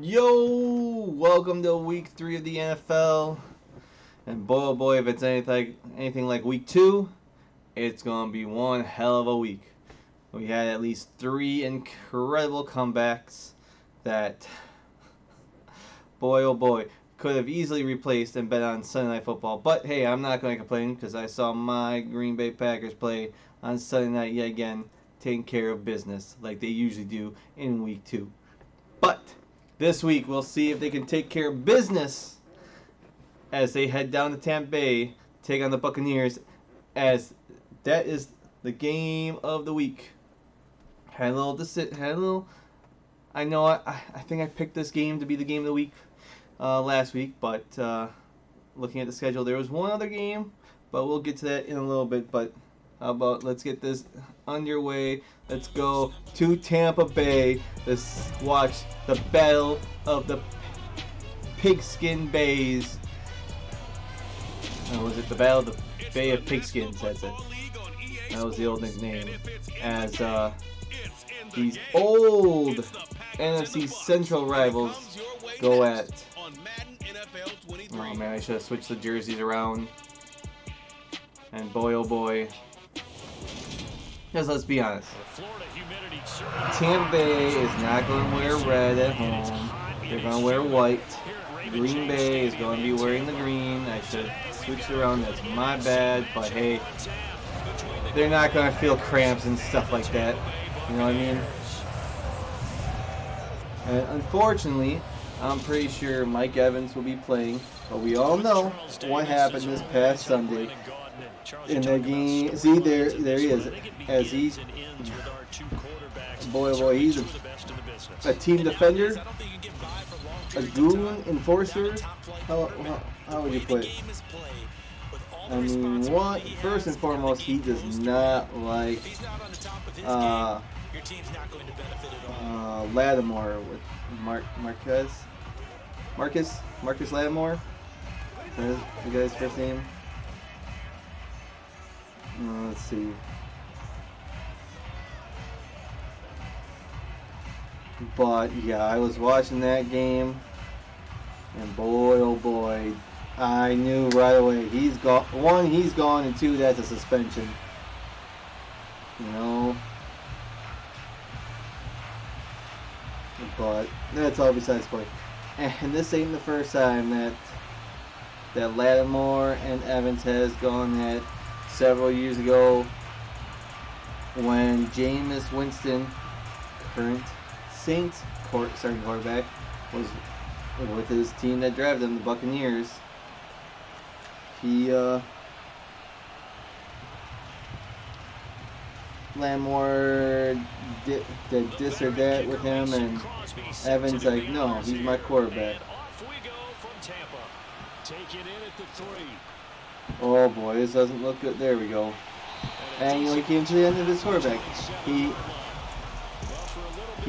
Yo, welcome to week 3 of the NFL. And boy, oh boy, if it's anything like week 2, it's going to be one hell of a week. We had at least 3 incredible comebacks that, boy, oh boy, could have easily replaced and bet on Sunday Night Football. But hey, I'm not going to complain because I saw my Green Bay Packers play on Sunday night yet again, taking care of business like they usually do in week 2. But this week, we'll see if they can take care of business as they head down to Tampa Bay, take on the Buccaneers, as that is the game of the week. I know I think I picked this game to be the game of the week last week, but looking at the schedule, there was one other game, but we'll get to that in a little bit. But how about let's get this underway. Let's go to Tampa Bay. Let's watch the Battle of the Pigskin Bays. Was it the Battle of the Bay of Pigskins? That's it. That was the old nickname. As these old NFC Central rivals go at. Oh man, I should have switched the jerseys around. And boy, oh boy. Because let's be honest, Tampa Bay is not going to wear red at home. They're going to wear white. Green Bay is going to be wearing the green. I should have switched around. That's my bad. But hey, they're not going to feel cramps and stuff like that. You know what I mean? And unfortunately, I'm pretty sure Mike Evans will be playing. But we all know what happened this past Sunday. In that game, see there he is, as he's, boy, he's a team defender, a goon enforcer. How would you put it? I mean, first and foremost, he does not like Lattimore with Marcus Lattimore. Is that the guy's first name? Let's see. But yeah, I was watching that game, and boy, oh boy, I knew right away he's gone. One, he's gone, and two, that's a suspension. You know. But that's all besides the point. And this ain't the first time that Lattimore and Evans has gone at. Several years ago, when Jameis Winston, current Saints starting quarterback, was with his team that drafted him, the Buccaneers, Lattimore did this or that with him, and Evans like, no, he's my quarterback. Oh boy, this doesn't look good. There we go. And he came to the end of his quarterback. He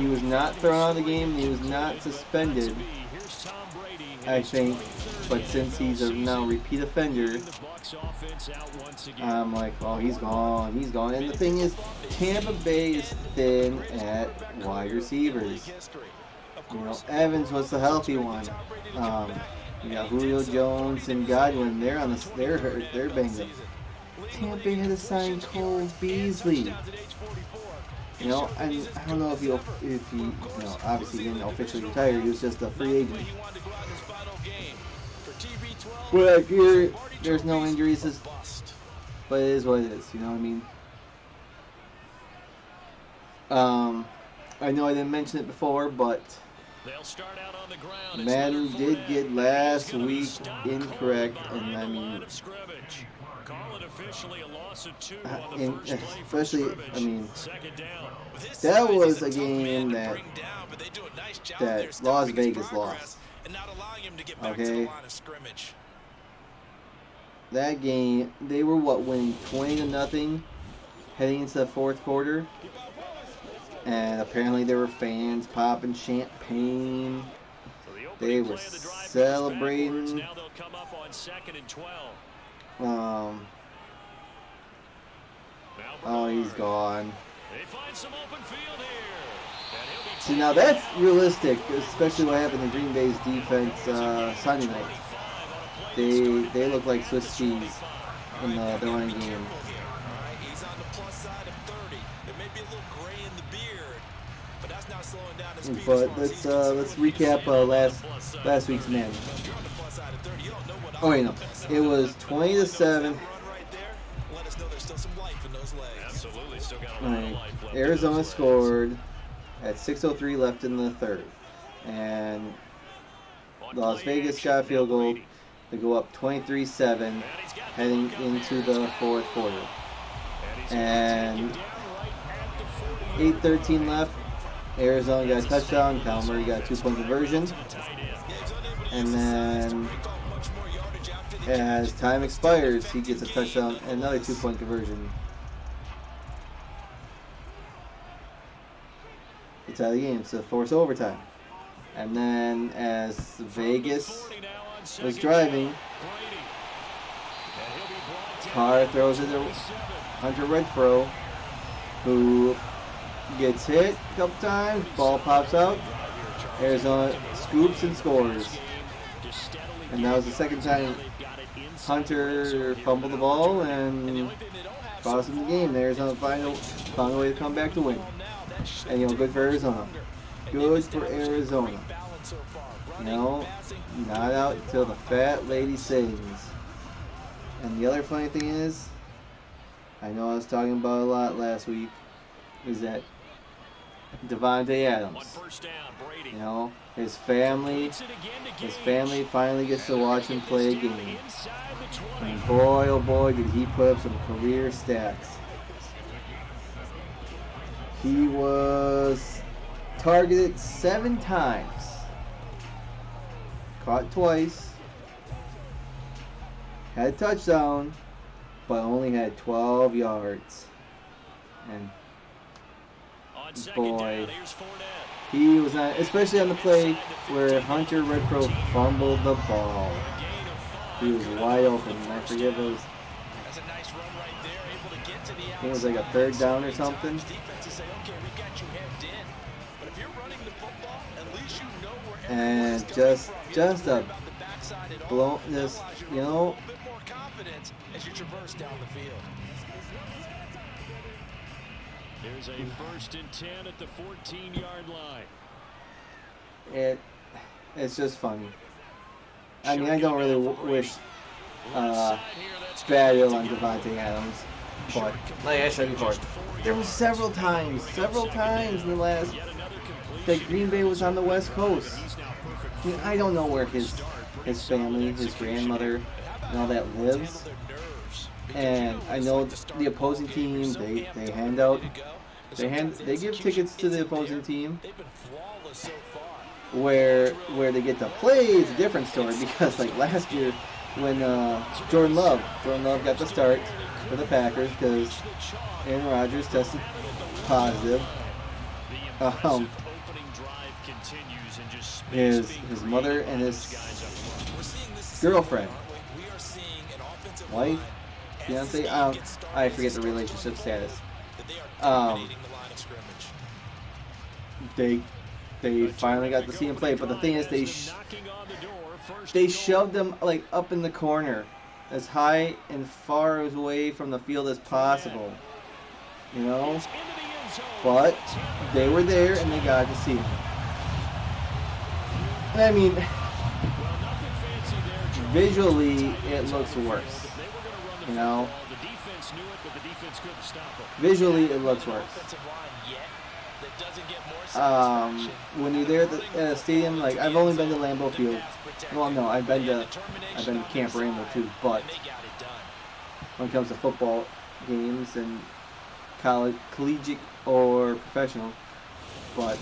was not thrown out of the game. He was not suspended, I think. But since he's a now repeat offender, I'm like, oh, he's gone. He's gone. And the thing is, Tampa Bay is thin at wide receivers. You know, Evans was the healthy one. You got Julio Jones and Godwin. They're hurt. They're banged up. Tampa Bay had to sign Cole Beasley. You know, and I don't know if he obviously didn't officially retire. He was just a free agent. But here, there's no injuries, but it is what it is. You know what I mean? I know I didn't mention it before, but Madden did get last week incorrect, and I mean, especially, I mean, that was a game that Las Vegas lost. Okay, that game they were winning 20-0 heading into the fourth quarter. And apparently there were fans popping champagne. They were celebrating. Oh, he's gone. See, now that's realistic, especially what happened to Green Bay's defense Sunday night. They look like Swiss cheese in the running game. But let's recap last week's Madden. Oh wait, no, it was 20-7. Right. Arizona scored at 6:03 left in the third, and Las Vegas got a field goal to go up 23-7 heading into the fourth quarter. And 8:13 left. Arizona got a touchdown. Kyle Murray got a 2-point conversion. And then, as time expires, he gets a touchdown and another 2-point conversion. It's out of the game, so force overtime. And then, as Vegas was driving, Carr throws it to Hunter Renfrow, who gets hit a couple times, ball pops out, Arizona scoops and scores. And that was the second time Hunter fumbled the ball and cost him the game. Arizona found a way to come back to win. And good for Arizona. Good for Arizona. Not out until the fat lady sings. And the other funny thing is, I know I was talking about a lot last week, is that Davante Adams, his family finally gets to watch him play a game. And boy, oh boy, did he put up some career stats. He was targeted 7 times, caught twice, had a touchdown, but only had 12 yards. And boy, he was not, especially on the play where Hunter Renfrow fumbled the ball. He was wide open. I forget it was. I think it was like a 3rd down or something. And just a blown, just There's a 1st and 10 at the 14-yard line. It's just funny. I mean, I don't really wish bad ill on Davante Adams, but like I said before, there were several times in the last that Green Bay was on the West Coast. I mean, I don't know where his family, his grandmother, and all that lives. And I know the opposing team, they give tickets to the opposing team. Where they get to play is a different story, because like last year when Jordan Love got the start for the Packers because Aaron Rodgers tested positive. His mother and his girlfriend, wife, fiance, I forget the relationship status. They finally got to see him play, but the thing is, they shoved him like up in the corner, as high and far away from the field as possible. But they were there and they got to see him. And I mean, visually it looks worse. Visually it looks worse. When you're there at the stadium, like I've only been to Lambeau Field. Well, no, I've been to Camp Randall too. But when it comes to football games and collegiate or professional, but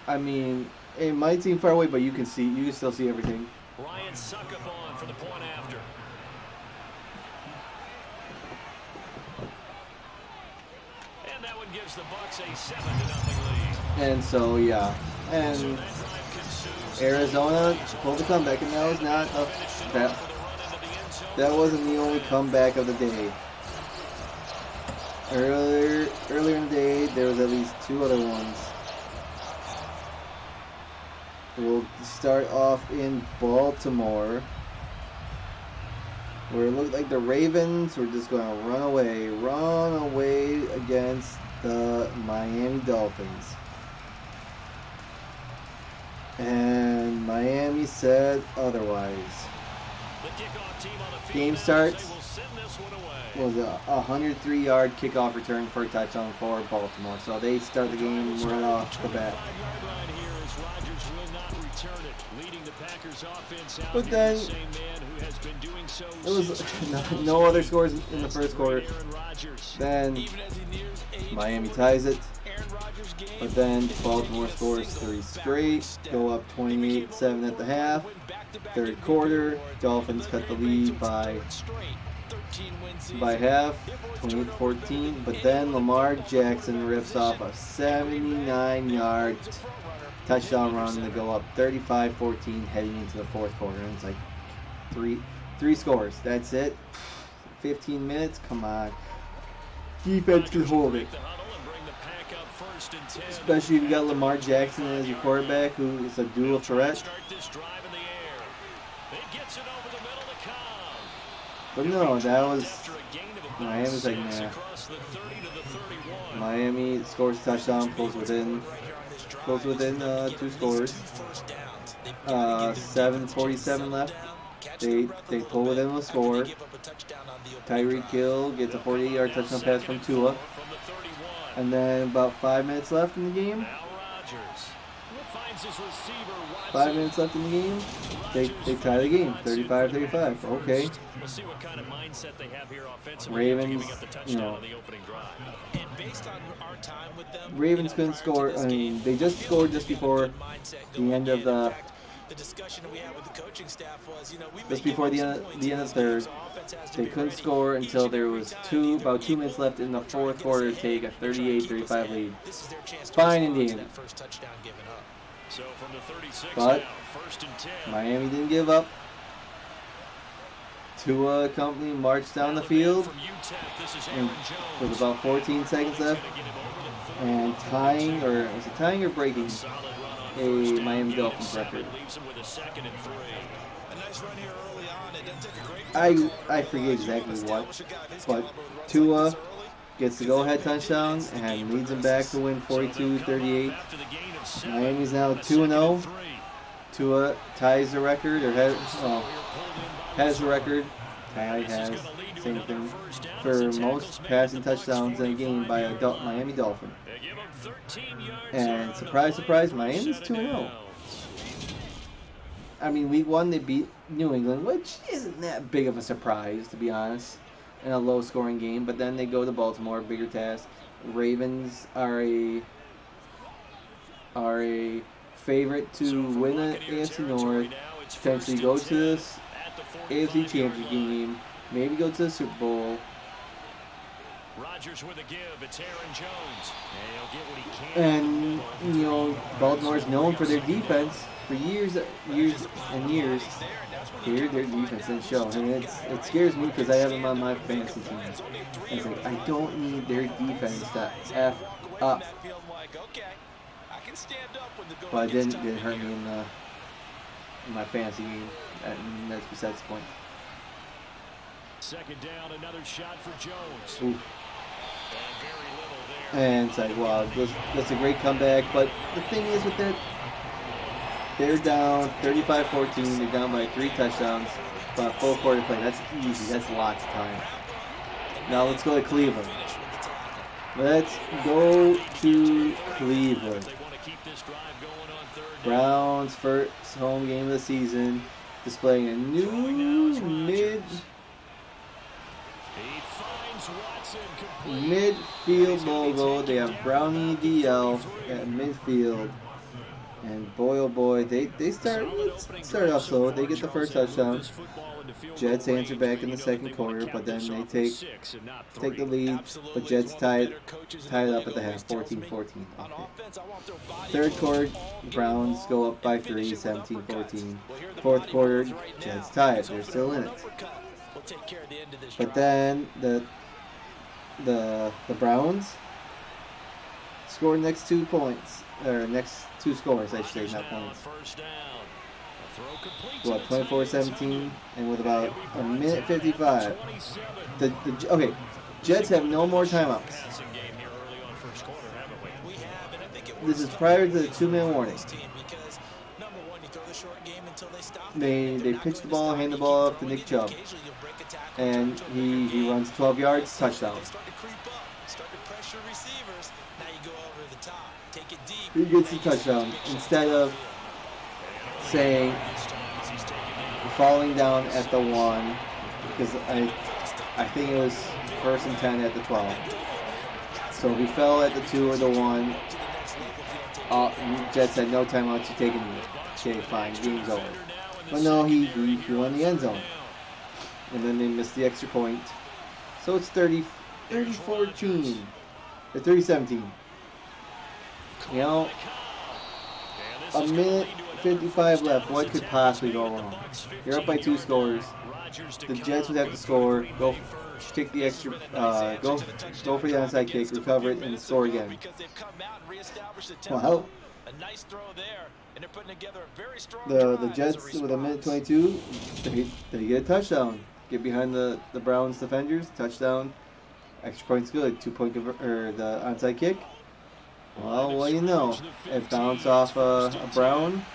I mean, it might seem far away, but you can still see everything. Ryan Succop for the point after. And that one gives the Bucs a 7-0 lead. And so and Arizona pulled the comeback, and that was not that wasn't the only comeback of the day. Earlier in the day, there was at least 2 other ones. We'll start off in Baltimore, where it looked like the Ravens were just going to run away against the Miami Dolphins. And Miami said otherwise. Game starts. Was a 103-yard kickoff return for a touchdown for Baltimore. So they start the game right off the bat. But then there was no other scores in the first quarter. Then Miami ties it. But then Baltimore scores 3 straight, go up 28-7 at the half. Third quarter, Dolphins cut the lead by half, 28-14. But then Lamar Jackson rips off a 79-yard touchdown run to go up 35-14 heading into the fourth quarter. And it's like three scores. That's it. 15 minutes. Come on. Defense can hold it. Especially if you got Lamar Jackson as your quarterback, who is a dual threat. But no, that was Miami's like, nah. Miami scores a touchdown, pulls within 2 scores. 7:47 left. They pull within a score. Tyreek Hill gets a 48-yard touchdown pass from Tua. And then about 5 minutes left in the game. 5 minutes left in the game. They tie the game, 35-35. Okay. Ravens, Ravens couldn't score. I mean, they just scored just before the end of the. Just before the end of the third, they couldn't score until there was about 2 minutes left in the fourth quarter to take a 38-35 lead. Fine and dandy. But Miami didn't give up. Tua company marched down the field with about 14 seconds left and tying or breaking a Miami Dolphins record. I forget exactly what, but Tua gets the go-ahead touchdown and leads them back to win 42-38. Miami's now 2-0. Tua ties the record, or has the record. Has same thing for most passing touchdowns in a game by a Miami Dolphin. And surprise, surprise, Miami's 2-0. I mean, week 1 they beat New England, which isn't that big of a surprise, to be honest, in a low-scoring game. But then they go to Baltimore, bigger task. Ravens are a favorite to win the AFC North, potentially go to this AFC Championship game, maybe go to the Super Bowl. Rodgers with a give. It's Aaron Jones. And he'll get what he can. And Baltimore's known for their defense for years and years. Here, their defense didn't show, and it scares me because I have them on my fantasy team. It's like I don't need their defense to f up. But it didn't hurt me in my fantasy game. That's besides the point. Second down, another shot for Jones. Ooh. And it's like, wow, that's a great comeback. But the thing is with that, they're down 35-14. They're down by 3 touchdowns. But full quarter play, that's easy. That's lots of time. Now let's go to Cleveland. Let's go to Cleveland. Browns' first home game of the season, displaying a new midfield logo. They have Brownie DL at midfield, and boy oh boy, they start off slow. They get the first touchdown. Jets answer back in the second quarter, but then they take the lead. But Jets tied up at the half, 14-14. Okay. Third quarter, Browns go up by 3, 17-14. Fourth quarter, Jets tie it. They're still in it. But then the Browns scored next 2 points, or next 2 scores, I should say, not points. What, 24-17, and with about a minute 55. Okay, Jets have no more timeouts. This is prior to the 2-minute warning. They pitch the ball, hand the ball up to Nick Chubb, and he runs 12 yards, touchdown. He gets the touchdown instead of saying falling down at the 1, because I think it was 1st and 10 at the 12. So if he fell at the 2 or the 1, Jets had no timeout to take a knee. Okay, fine, game's over. But no, he won the end zone. And then they missed the extra point. So it's 30-14. Or 30-17. You know, a minute 55 left. What could possibly go wrong? You're up by 2 scores. The Jets would have to score, go kick the extra, go for the onside kick, recover it, and score again. Well, the Jets with a minute 22, they get a touchdown. Get behind the Browns defenders, touchdown. Extra point's good. 2-point or the onside kick. Well, what do you know? It bounced off a Brown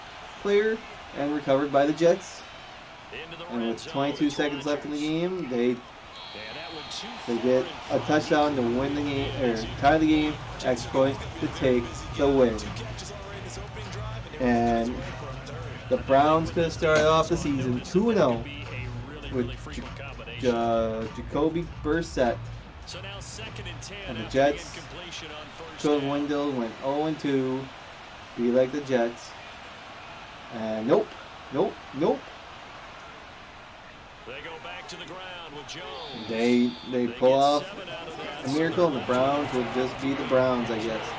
player and recovered by the Jets. And with 22 seconds left in the game, they get a touchdown to win the game, or tie the game, extra point to take the win. And the Browns could have started off the season 2-0 with Jacoby Brissett. And the Jets could have went 0-2, be like the Jets. And nope. They pull off a miracle, and the Browns will just be the Browns, I guess.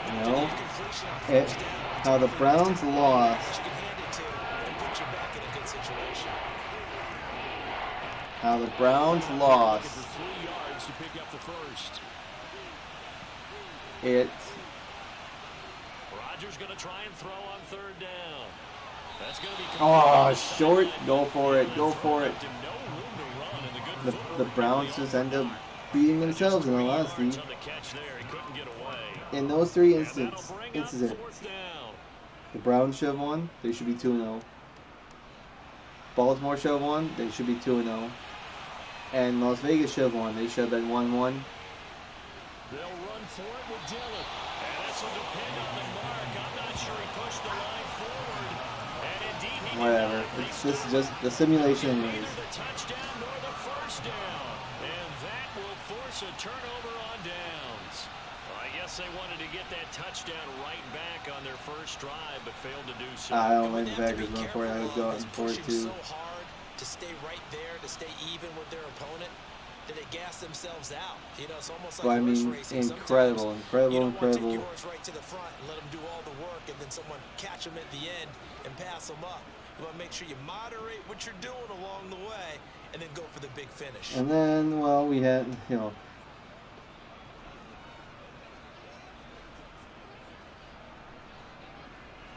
You know, how the Browns lost. How the Browns lost. It. Rodgers gonna try and throw on 3rd down. That's gonna be short. Go for it. The Browns just end up beating themselves in all honesty. In those 3 incidents, the Browns should have won. They should be 2-0. Baltimore should have won. They should be 2-0. And Las Vegas should have won. They should have been 1-1. They'll run for it with Dillon. And this will depend on the mark. I'm not sure he pushed the line forward. And indeed he whatever. This is just the simulation anyways. The touchdown nor the first down. And that will force a turnover on downs. Well, I guess they wanted to get that touchdown right back on their first drive, but failed to do so. I don't like the Packers going for it. I would go out for it too. To stay right there, to stay even with their opponent, that they gas themselves out. You know, it's almost like incredible. Take yours right to the front and let them do all the work, and then someone catch them at the end and pass them up. You want to make sure you moderate what you're doing along the way, and then go for the big finish. And then, well, we had, you know,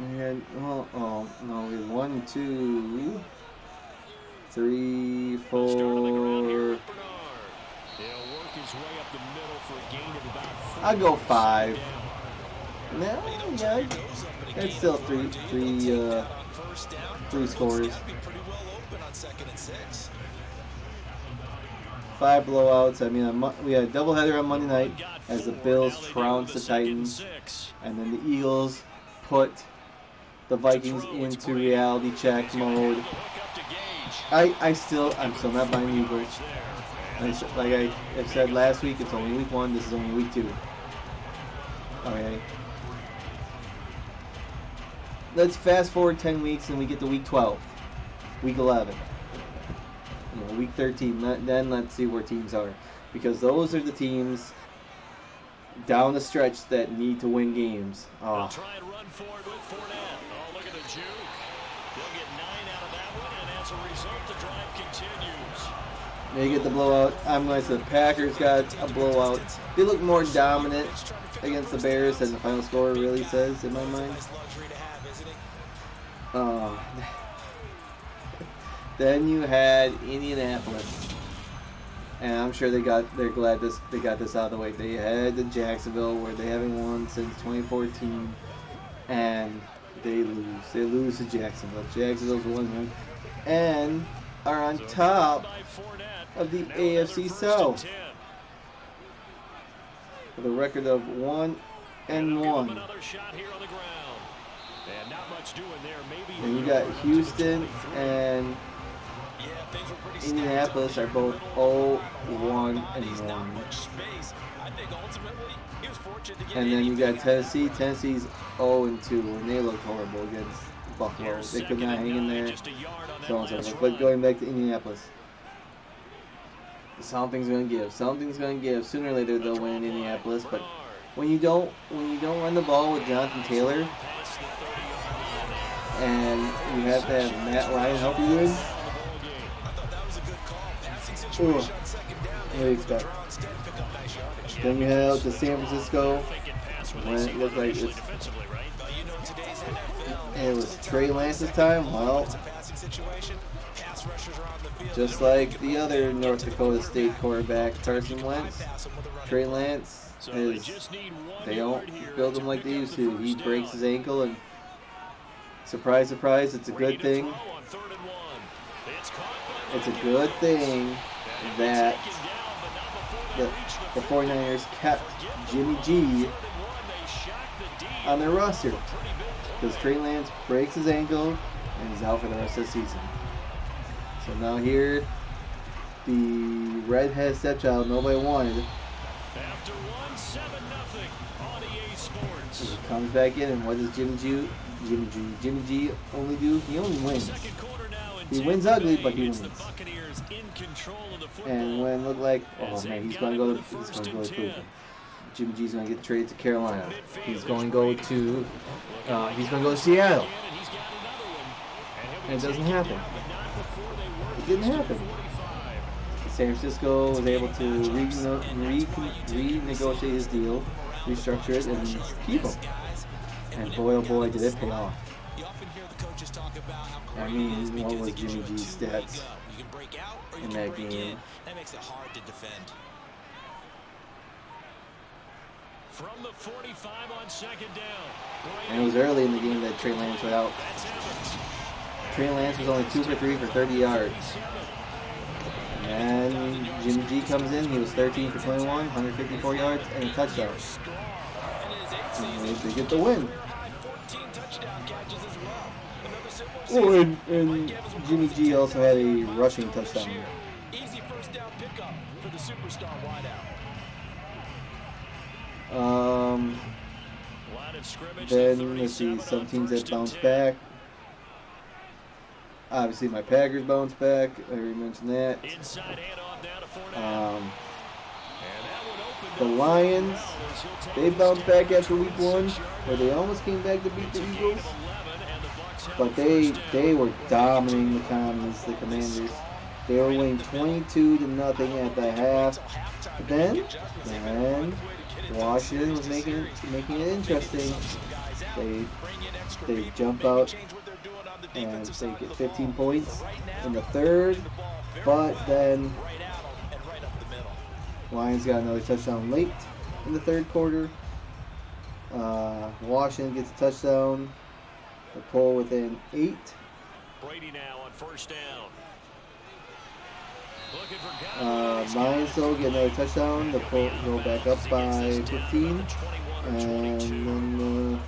we had, no, we had 1, 2, 3, 4. I'll go 5. No, yeah, it's still three scores. 5 blowouts. I mean, we had a doubleheader on Monday night as the Bills trounced the Titans, and then the Eagles put the Vikings into reality check mode. I'm still not buying Eagles. Like I said last week, it's only week 1. This is only week 2. Okay. Let's fast forward 10 weeks and we get to week 12, week 11, week 13. Then let's see where teams are, because those are the teams down the stretch that need to win games. Oh. Try and run forward with Fournette. Oh, look at the juke. They'll get 9 out of that one, and as a result, the drive continues. They get the blowout. I'm going to say the Packers got a blowout. They look more dominant against the Bears than the final score really says in my mind. Then you had Indianapolis, and I'm sure they're glad they got this out of the way. They head to Jacksonville, where they haven't won since 2014, and they lose. They lose to Jacksonville. Jacksonville's 1-1, and are on top of the AFC South with a record of 1-1. And you got Houston and Indianapolis are both 0-1-1. And then you got Tennessee. Tennessee's 0-2, and they look horrible against Buffalo. They could not hang in there. So on and so forth. But going back to Indianapolis, something's gonna give. Something's gonna give. Sooner or later they'll win in Indianapolis. But when you don't run the ball with Jonathan Taylor, and you have to have Matt Ryan help you win, what do you expect? Then you head out to San Francisco when it looked like it was Trey Lance's time. Well, just like the other North Dakota State quarterback, Carson Wentz, Trey Lance they don't build him like they used to. He breaks his ankle, and surprise, surprise, it's a good thing. It's a good thing that the 49ers kept Jimmy G on their roster, because Trey Lance breaks his ankle and he's out for the rest of the season. So now here, the redhead stepchild nobody wanted, he comes back in, and what does Jimmy G only do? He only wins. He wins ugly, but he wins. And when it looked like, oh man, he's going to go to Cleveland. Jimmy G's going to get traded to Carolina. He's going to go to Seattle. And it doesn't happen. It didn't happen. San Francisco was able to renegotiate his deal, restructure it, and keep him. And boy, oh boy, did it pay off. I mean, what was Jimmy G's stats in that game? That makes it hard to defend. From the 45 on second down. And it was early in the game that Trey Lance went out. Trey Lance was only 2 for 3 for 30 yards. And Jimmy G comes in, he was 13 for 21, 154 yards, and a touchdown. And they get the win. Oh, and Jimmy G also had a rushing touchdown. Easy first down pickup for the superstar wideout. Then let's see, some teams that bounced back. Obviously, my Packers bounced back. I already mentioned that. The Lions, they bounced back after week 1, where they almost came back to beat the Eagles. But they were dominating the Commanders. They were winning 22-0 at the half. But then Washington was making it interesting. They jump out and they get 15 points in the third. But then Lions got another touchdown late in the third quarter. Washington gets a touchdown. They pull within 8. Brady now on first down. Lions though get another touchdown. They go back up by 15, and then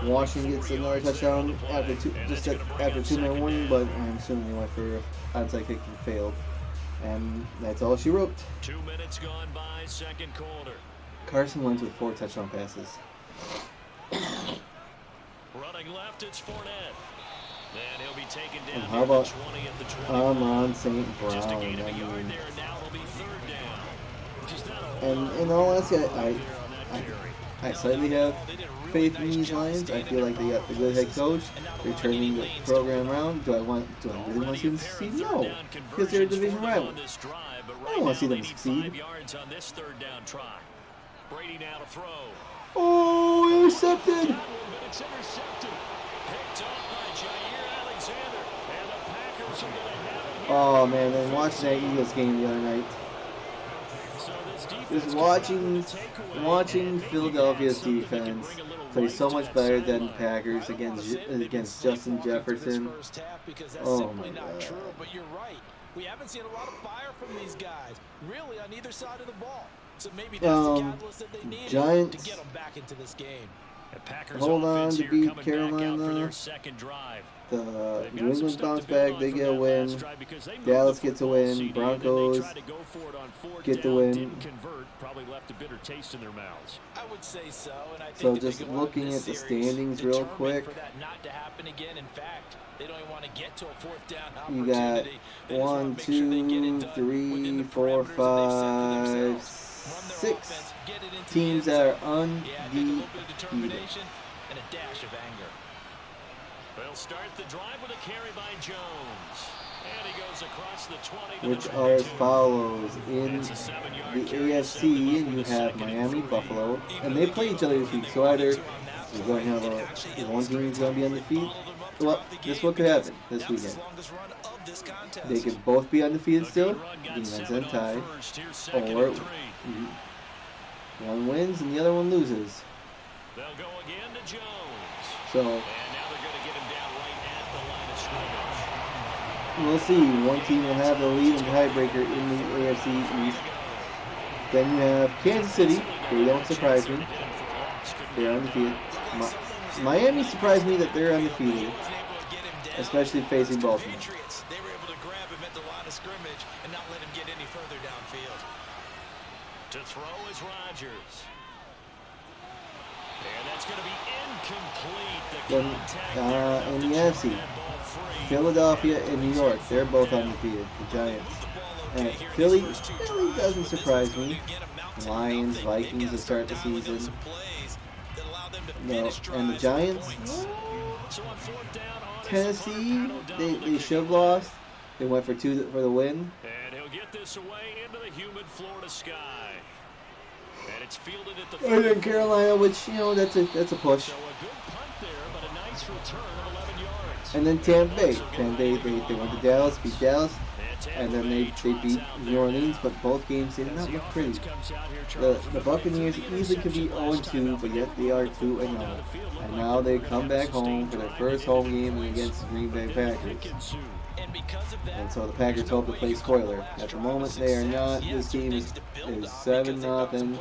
Washington gets another touchdown after after 2-minute warning. But I'm assuming they went for onside kick and failed, and that's all she wrote. 2 minutes gone by, second quarter. Carson Wentz with 4 touchdown passes. Running left, it's Fournette. And he'll be taken down. And how about 20 at the 20. Amon St. Brown? Just a gain of a yard there, and now it'll be third down. And in all honesty, I slightly have faith in these Lions. I feel like they got the good head coach. They're turning the program around. Do I really want to see them succeed? No, because they're a division rival. I don't want to see them succeed. Oh, intercepted! Oh man, then watching that Eagles game the other night. Just watching Philadelphia's defense play so much better than Packers against Justin Jefferson. Oh my God. But you're right. We haven't seen a lot of fire from these guys, really, on either side of the ball. So maybe that's the catalyst that they need Giants, to get them back into this game. Hold on to beat Carolina. The New England bounce back, they get a win. Dallas gets a win. Broncos get the win. I would say so, and I think so just looking at the standings real quick. You got 1, 2, 3, 4, 5, 6 teams that are undefeated. They'll start the drive with a carry by Jones. And he goes across the 20 which are as follows. In the AFC, you have Miami, Buffalo, and they play each other this week. So either you're going to have one team is going to be undefeated. Well, this is what could happen this weekend. They could both be undefeated still, defense and tie, or one wins and the other one loses. They'll go again to Jones. So we'll see. One team will have the lead and tiebreaker in the AFC East. Then you have Kansas City. They don't surprise me. They're undefeated. Miami surprised me that they're undefeated, especially facing Baltimore. They were able to grab him at the line of scrimmage and not let him get any further downfield. To throw is Rodgers. And that's going to be incomplete. In the NFC, Philadelphia and New York, they're both undefeated, the Giants. And Philly doesn't surprise me. Lions, Vikings to start the season. No, and the Giants, Tennessee, they should have lost. They went for two for the win. And he'll get this away into the humid Florida sky. And it's fielded at the And then Carolina, which that's a push. So a good punt there, but a nice return of 11 yards. And then Tampa Bay. They went to Dallas, beat Dallas, and then they beat New Orleans, but both games did not look pretty. The Buccaneers easily could be 0-2, but yet they are 2-0. And now they come back home for their first home game against the Green Bay Packers. And so the Packers hope to play spoiler. At the moment, they are not. This game is 7-0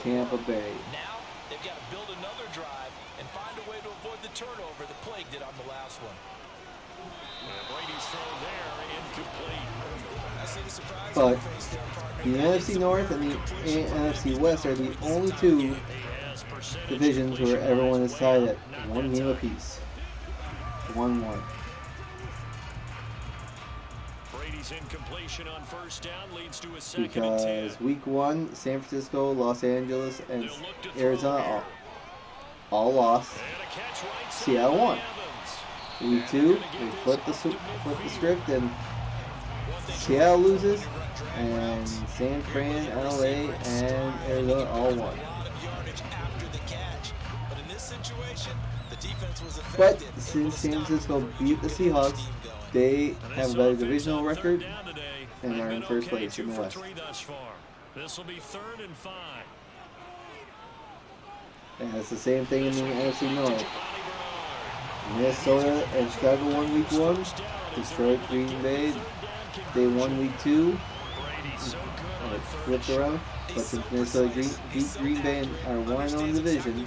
Tampa Bay. Now they've got to build another drive and find a way to avoid the turnover the plague did on the last one. Brady's throw there, incomplete. But the NFC North and the NFC West are the only two divisions where everyone is tied at one game apiece. 1-1. Incompletion on first down leads to a second because week 1, San Francisco, Los Angeles, and Arizona all lost. Seattle won. Week 2, they flip the script and Seattle loses, and San Fran, LA, and Arizona all won. But since San Francisco beat the Seahawks, they have a better divisional record and are in first place in the West. This will be 3rd and 5. And it's the same thing in the NFC North. Minnesota and Chicago won week 1. Detroit, Green Bay, they won week 2. It flipped around. But since Minnesota beat Green Bay and are 1-0 in the division,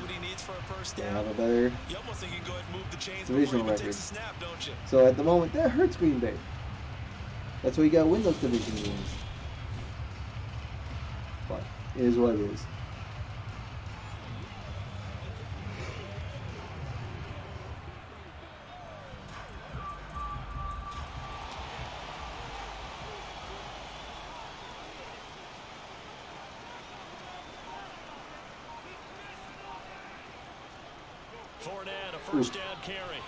they have a better divisional record. So at the moment, that hurts Green Bay. That's why you got to win those division games. But it is what it is. Fournette, a first down carry.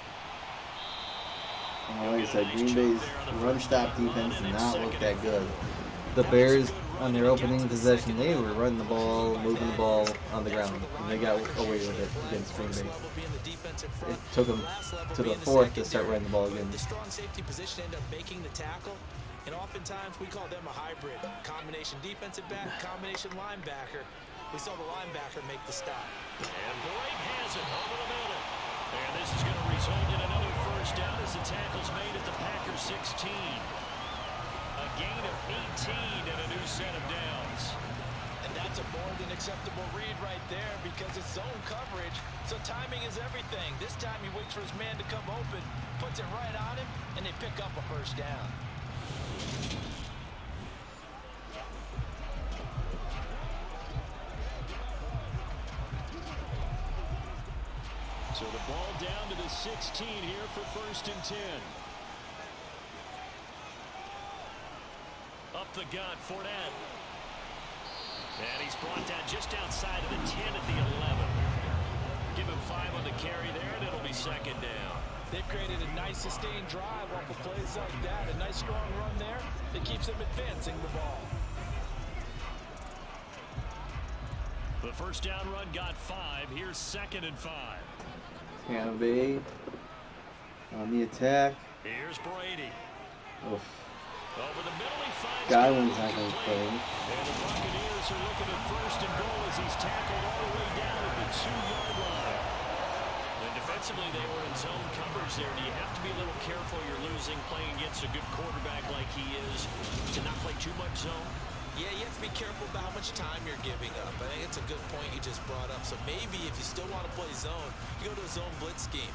Like I said, Green Bay's run stop defense did not look that good. The Bears, on their opening possession, they were running the ball, moving the ball on the ground, and they got away with it against Green Bay. It took them to the fourth to start running the ball again. The strong safety position ended up making the tackle, and oftentimes we call them a hybrid. Combination defensive back, combination linebacker. We saw the linebacker make the stop. And Boyd has it over the middle. And this is going to result in another first down as the tackle's made at the Packers 16. A gain of 18 and a new set of downs. And that's a more than acceptable read right there because it's zone coverage, so timing is everything. This time he waits for his man to come open, puts it right on him, and they pick up a first down. So the ball down to the 16 here for 1st and 10. Up the gut, Fournette. And he's brought down just outside of the 10 at the 11. Give him 5 on the carry there, and it'll be 2nd down. They've created a nice sustained drive off of plays like that. A nice strong run there that keeps them advancing the ball. The first down run got 5. Here's 2nd and 5. Tampa Bay on the attack. Here's Brady. Oof. Over the middle, he finds Godwin's not going to play. And the Buccaneers are looking at 1st and goal as he's tackled all the way down at the 2-yard line. And defensively, they were in zone coverage there. Do you have to be a little careful? You're losing playing against a good quarterback like he is to not play too much zone? Yeah, you have to be careful about how much time you're giving up. I think it's a good point you just brought up. So maybe if you still want to play zone, you go to a zone blitz scheme.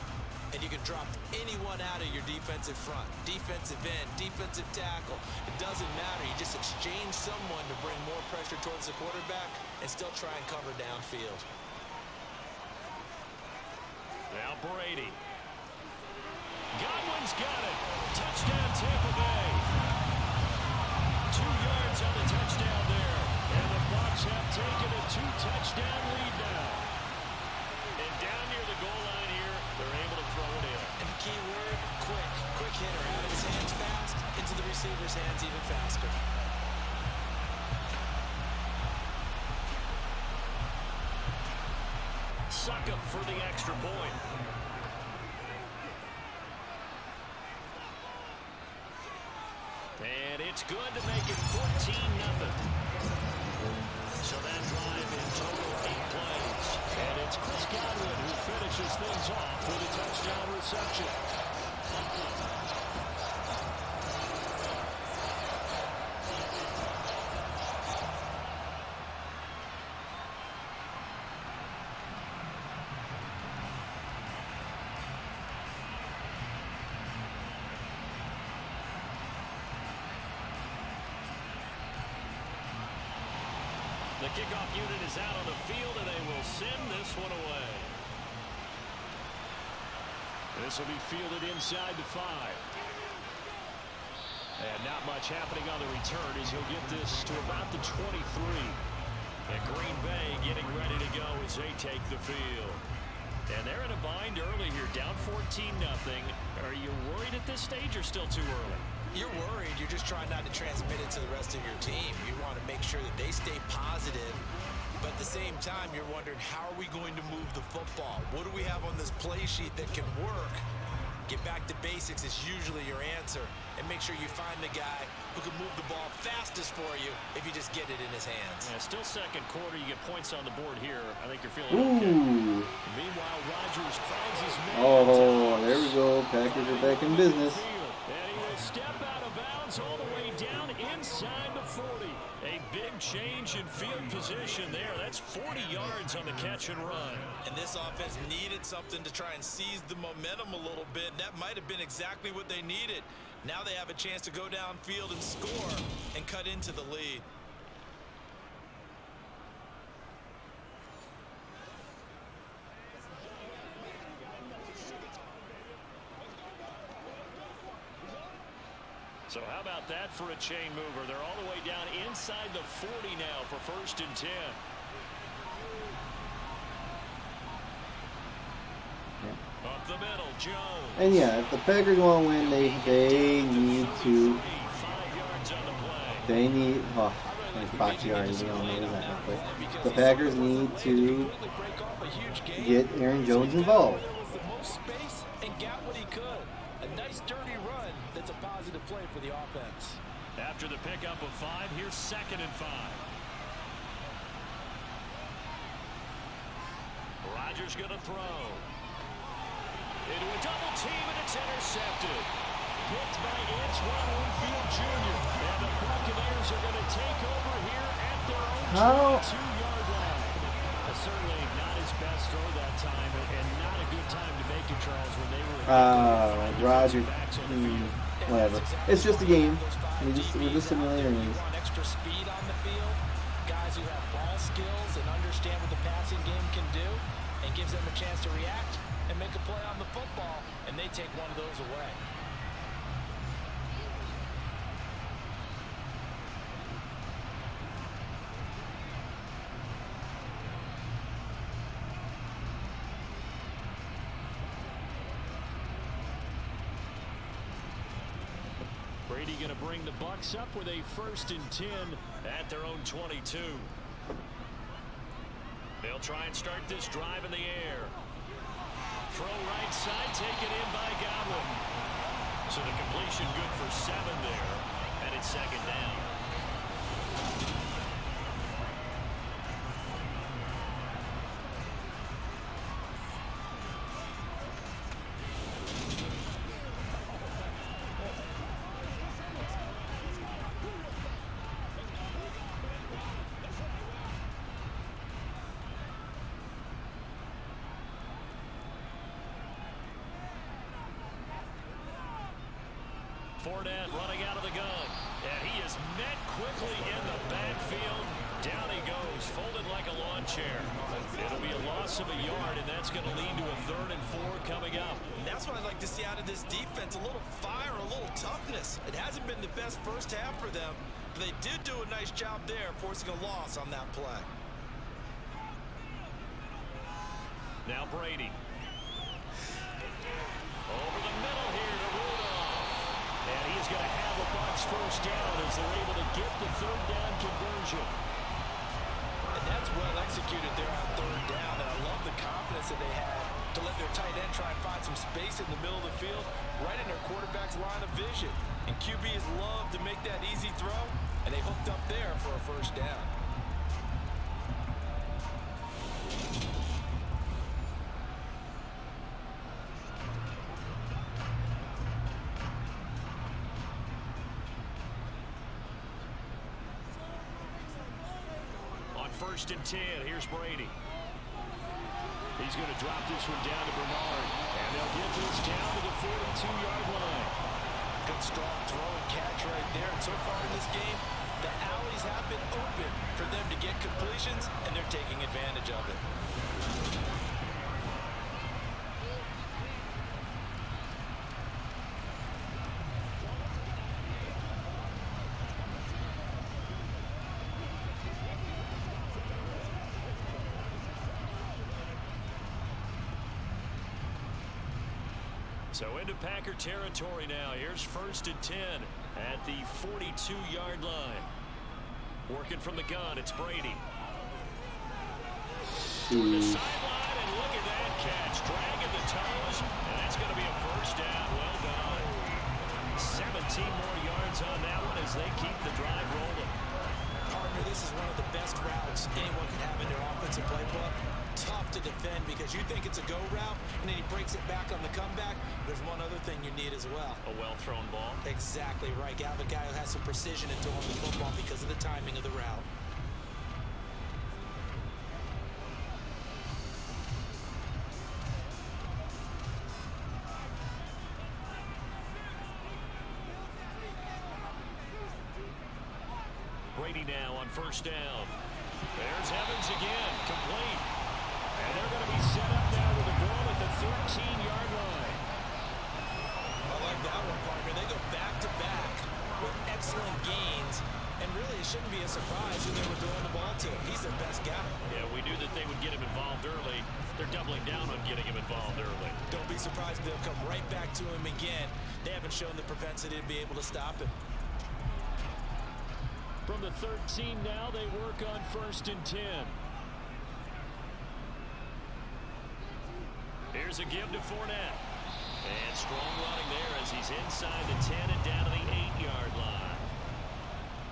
And you can drop anyone out of your defensive front. Defensive end, defensive tackle. It doesn't matter. You just exchange someone to bring more pressure towards the quarterback and still try and cover downfield. Now Brady. Godwin's got it. Touchdown Tampa Bay. 2 yards on the touchdown there. And the Bucs have taken a 2-touchdown lead now. And down near the goal line here, they're able to throw it in. And the key word, quick. Quick hitter. Out of his hands fast, into the receiver's hands even faster. Suck up for the extra point. And it's good to make it 14-0. So that drive in total 8 plays. And it's Chris Godwin who finishes things off with a touchdown reception. The kickoff unit is out on the field, and they will send this one away. This will be fielded inside the 5. And not much happening on the return as he'll get this to about the 23. And Green Bay getting ready to go as they take the field. And they're in a bind early here, down 14-0. Are you worried at this stage or still too early? You're worried. You're just trying not to transmit it to the rest of your team. You want to make sure that they stay positive. But at the same time, you're wondering, how are we going to move the football? What do we have on this play sheet that can work? Get back to basics is usually your answer. And make sure you find the guy who can move the ball fastest for you if you just get it in his hands. Yeah, still second quarter. You get points on the board here. I think you're feeling okay. Meanwhile, Rodgers finds his man. Oh, there we go. Packers are back in business. And he will step out of bounds all the way down inside the 40. A big change in field position there. That's 40 yards on the catch and run. And this offense needed something to try and seize the momentum a little bit. That might have been exactly what they needed. Now they have a chance to go downfield and score and cut into the lead. So how about that for a chain mover? They're all the way down inside the 40 now for 1st and 10. the middle, Jones. And yeah, if the Packers want to win, they need to. 5 yards on the play. They need. Oh, like Bakhtiari, we all know that real quick. The Packers need to get Aaron Jones involved. Space and got what he could. A nice dirty run that's a positive play for the offense. After the pickup of 5, here's 2nd and 5. Rodgers going to throw. Into a double team, and it's intercepted. Picked by Antoine Winfield Jr. And the Buccaneers are going to take over here at their own 22-yard line. Certainly not his best throw that time, and not a good time to make it, Charles, when they were Rodgers, whatever. It's just a game. We're just simulating games. Extra speed on the field, guys who have ball skills and understand what the passing game can do, and gives them a chance to react and make a play on the football, and they take one of those away. Brady going to bring the Bucs up with a 1st and 10 at their own 22. They'll try and start this drive in the air. Throw right side, taken in by Godwin. So the completion good for 7 there, and it's 2nd down. Fournette running out of the gun. And he is met quickly in the backfield. Down he goes, folded like a lawn chair. It'll be a loss of a yard, and that's going to lead to a 3rd and 4 coming up. And that's what I'd like to see out of this defense. A little fire, a little toughness. It hasn't been the best first half for them, but they did do a nice job there, forcing a loss on that play. Now Brady. Over the middle here to Rudolph. And he's going to have a Bucs 1st down as they're able to get the 3rd down conversion. And that's well executed there on 3rd down. And I love the confidence that they had to let their tight end try and find some space in the middle of the field, right in their quarterback's line of vision. And QBs love to make that easy throw, and they hooked up there for a 1st down. On 1st and 10, here's Brady. He's going to drop this one down to Bernard. And they'll get this down to the 42-yard line. Good strong throw and catch right there. And so far in this game, the alleys have been open for them to get completions, and they're taking advantage of it. So into Packer territory now. Here's 1st and 10 at the 42-yard line. Working from the gun, it's Brady. Toward the sideline, and look at that catch. Dragging the toes, and that's going to be a 1st down. Well done. 17 more yards on that one as they keep the drive rolling. Partner, this is one of the best routes anyone can have in their offensive playbook. Tough to defend because you think it's a go route, and then he breaks it back on the comeback. There's one other thing you need as well. A well-thrown ball. Exactly right. You have a guy who has some precision in throwing the football because of the timing of the route. Brady now on 1st down. There's Evans again, complete. And they're going to be set up now with a goal at the 13-yard line. I like that one, partner. They go back-to-back with excellent gains And really, it shouldn't be a surprise who they were throwing the ball to. He's their best guy. Yeah, we knew that they would get him involved early. They're doubling down on getting him involved early. Don't be surprised if they'll come right back to him again. They haven't shown the propensity to be able to stop him. From the 13 now, they work on 1st and 10. Here's a give to Fournette. And strong running there as he's inside the 10 and down to the 8-yard line.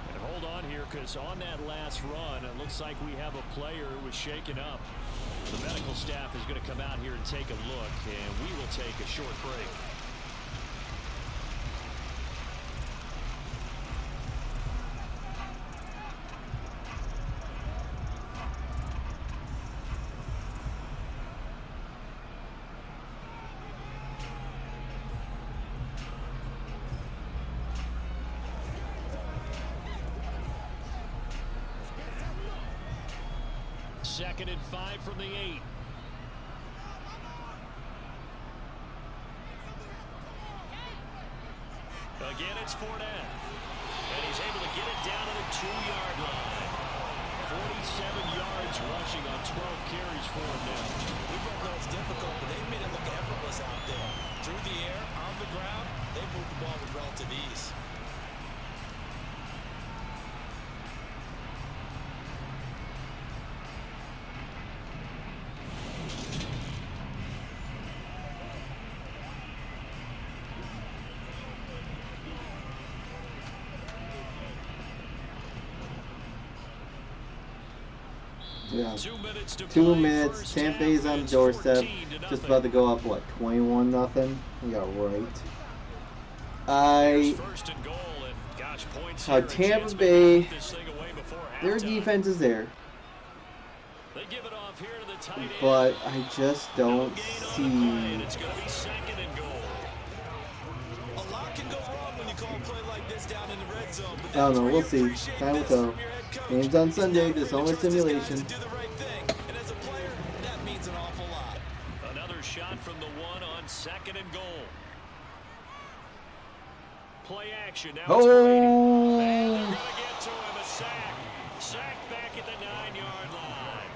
And hold on here, because on that last run, it looks like we have a player who was shaken up. The medical staff is going to come out here and take a look, and we will take a short break. Second and 5 from the 8. Again, it's Fournette. And he's able to get it down to the 2-yard line. 47 yards rushing on 12 carries for him now. We both know it's difficult, but they've made it look effortless out there. Through the air, on the ground, they moved the ball with relative ease. Yeah. 2 minutes to 2 play. minutes. First Tampa half, Bay's on it's doorstep. 14-0. Just about to go up, what, 21-0? We got right. Here's first and goal, and gosh, points here, Tampa Bay, put this thing away before their halftime. defense is there, They give it off here to the tight end. but I just don't Gain on the play, see. and it's going to be second and goal. A lot can go wrong when you call a play like this down in the red zone. But I don't know. that's We'll where see. you appreciate Time will this tell. from your head coach. Game's on Sunday. There's He's only afraid to trust his guys simulation. to do the right thing. And as a player, that means an awful lot. Another shot from the 1 on second and goal. Play action. Now it's Brady. And they're going to get to him. A sack. Sacked back at the 9-yard line.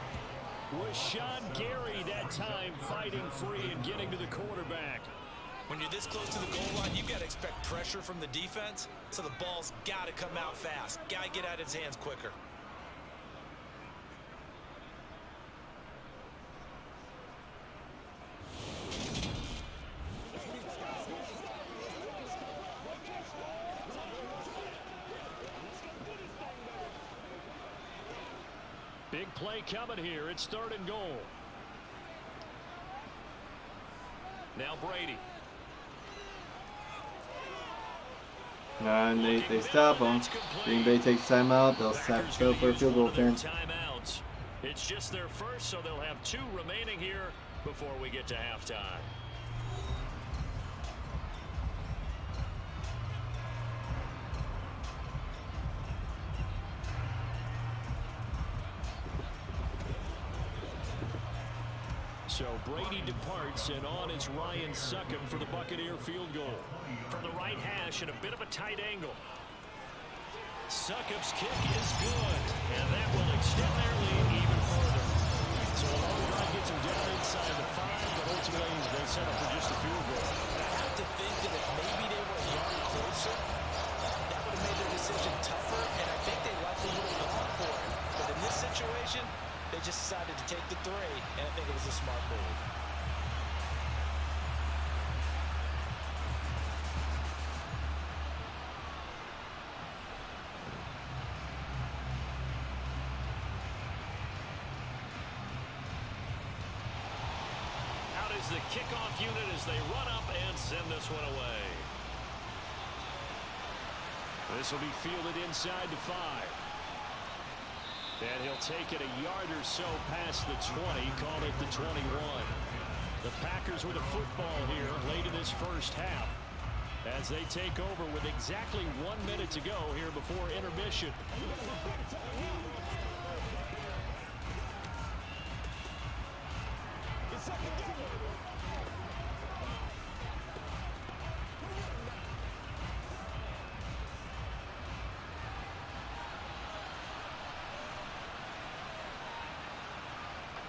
Was Sean Gary that time fighting free and getting to the quarterback. When you're this close to the goal line, you've got to expect pressure from the defense. So the ball's got to come out fast. Got to get out of his hands quicker. Big play coming here. It's third and goal. Now Brady. And they stop him. Green Bay takes timeout. They'll set up for a field goal fan. Timeouts. It's just their first, so they'll have 2 remaining here before we get to halftime. So Brady departs, and on is Ryan Succop for the Buccaneer field goal. From the right hash at a bit of a tight angle. Succop's kick is good, and that will extend their lead even further. So a long run gets him down inside the 5, but ultimately they set up for just a field goal. I have to think that if maybe they were a yard closer, that would have made their decision tougher, and I think they likely would have gone for it. But in this situation, they just decided to take the 3, and I think it was a smart move. Out is the kickoff unit as they run up and send this one away. This will be fielded inside the 5. And he'll take it a yard or so past the 20, call it the 21. The Packers with a football here late in this first half as they take over with exactly 1 minute to go here before intermission.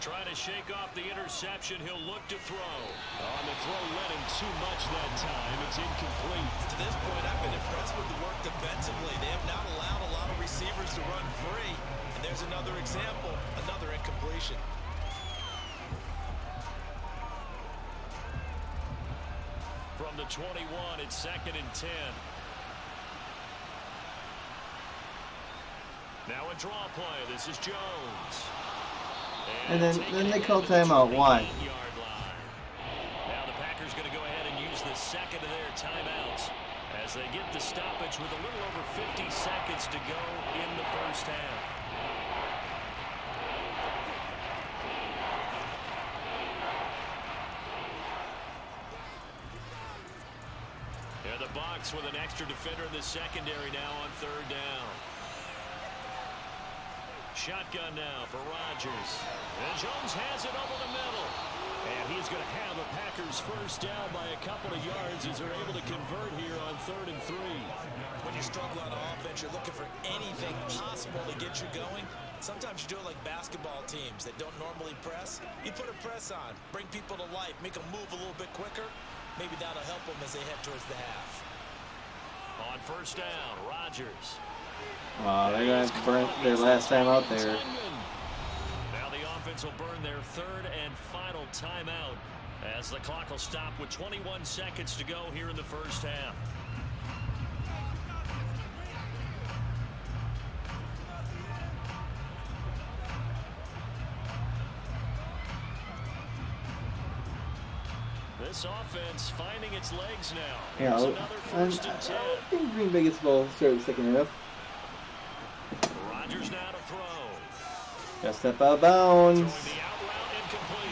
Trying to shake off the interception. He'll look to throw. On the throw, led him too much that time. It's incomplete. To this point, I've been impressed with the work defensively. They have not allowed a lot of receivers to run free. And there's another example, another incompletion. From the 21, it's 2nd and 10. Now a draw play. This is Jones. And then they call timeout. Why? Now the Packers going to go ahead and use the second of their timeouts as they get the stoppage with a little over 50 seconds to go in the first half. Yeah, the box with an extra defender in the secondary now on 3rd down. Shotgun now for Rodgers. And Jones has it over the middle. And he's going to have a Packers first down by a couple of yards as they're able to convert here on 3rd and 3. When you struggle on offense, you're looking for anything possible to get you going. Sometimes you do it like basketball teams that don't normally press. You put a press on, bring people to life, make them move a little bit quicker. Maybe that'll help them as they head towards the half. On 1st down, Rodgers. They're going to burn their last time out there. Now the offense will burn their 3rd and final timeout as the clock will stop with 21 seconds to go here in the first half. This offense finding its legs now. Yeah, I think Green Bay gets the ball started the second half. Rodgers now to throw. Got to step out of bounds.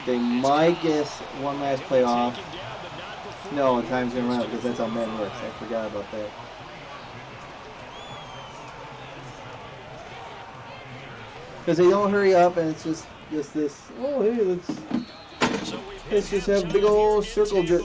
They might get one last play off. No, time's going to run out because that's how Madden works. I forgot about that. Because they don't hurry up and it's just this, oh hey, let's just have a big old circle jerk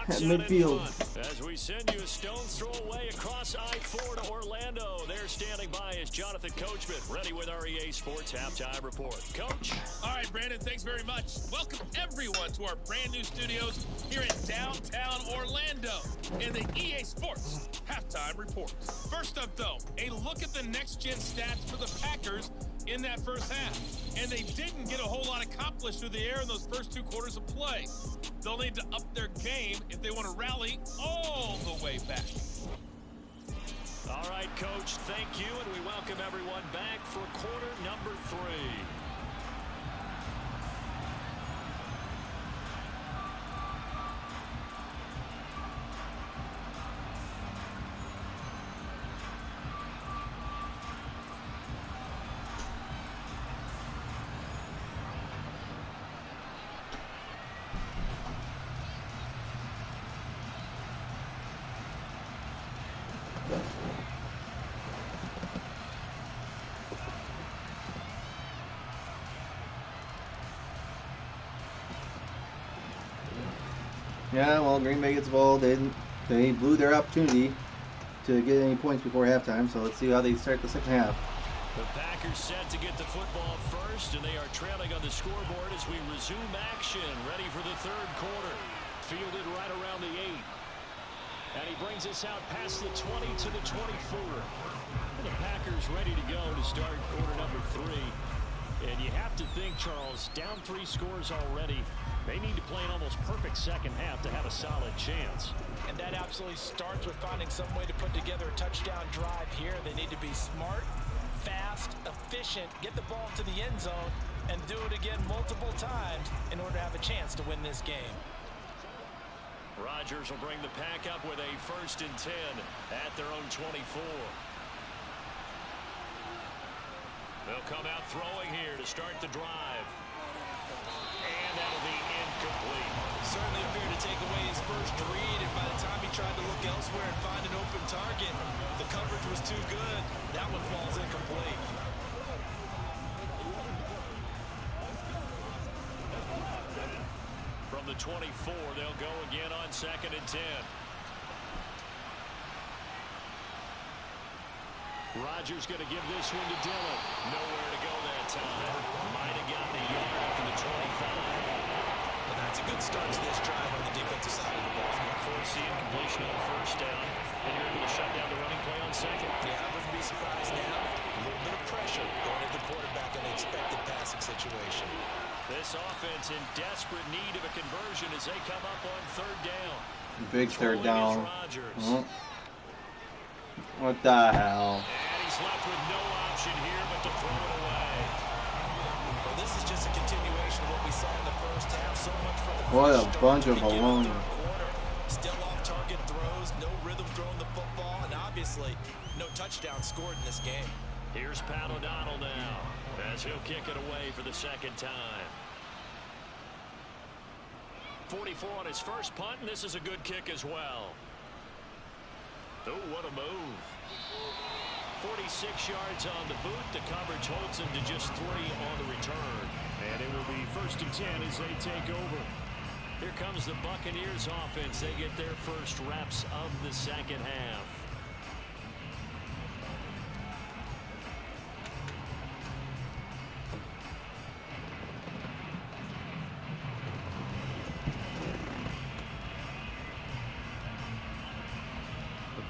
at midfield. As we send you a stone's throw away across I-4 to Orlando. There standing by is Jonathan Coachman, ready with our EA Sports Halftime Report. Coach. All right, Brandon, thanks very much. Welcome everyone to our brand new studios here in downtown Orlando in the EA Sports Halftime Report. First up, though, a look at the next-gen stats for the Packers in that first half. And they didn't get a whole lot accomplished through the air in those first 2 quarters of play. They'll need to up their game if they want to rally all the way back. All right, Coach, thank you, and we welcome everyone back for quarter number 3. Yeah, well, Green Bay gets the ball. They blew their opportunity to get any points before halftime, so let's see how they start the second half. The Packers set to get the football first, and they are trailing on the scoreboard as we resume action, ready for the 3rd quarter. Fielded right around the 8. And he brings us out past the 20 to the 24. And the Packers ready to go to start quarter number 3. And you have to think, Charles, down 3 scores already. They need to play an almost perfect second half to have a solid chance. And that absolutely starts with finding some way to put together a touchdown drive here. They need to be smart, fast, efficient, get the ball to the end zone, and do it again multiple times in order to have a chance to win this game. Rodgers will bring the pack up with a 1st and 10 at their own 24. They'll come out throwing here to start the drive. And that'll be incomplete. Certainly appeared to take away his first read, and by the time he tried to look elsewhere and find an open target, the coverage was too good. That one falls incomplete. From the 24, they'll go again on 2nd and 10. Rodgers going to give this one to Dillon. Nowhere to go that time. Might have gotten a yard after the Well, that's a good start to this drive on the defensive side of the ball. Forcing completion on first down, and you're able to shut down the running play on second. Yeah, I wouldn't be surprised now. A little bit of pressure going at the quarterback in an expected passing situation. This offense in desperate need of a conversion as they come up on third down. Big third down. Rodgers. What the hell? And he's left with no option here but to throw it away. Well, this is just a continuation of what we saw in the first half. So much for the What a first bunch of start to begin the baloney. third quarter. Still off-target throws, no rhythm throwing the football, and obviously no touchdown scored in this game. Here's Pat O'Donnell now as he'll kick it away for the second time. 44 on his first punt, and this is a good kick as well. Oh, what a move. 46 yards on the boot. The coverage holds him to just 3 on the return. And it will be 1st and 10 as they take over. Here comes the Buccaneers offense. They get their first reps of the second half.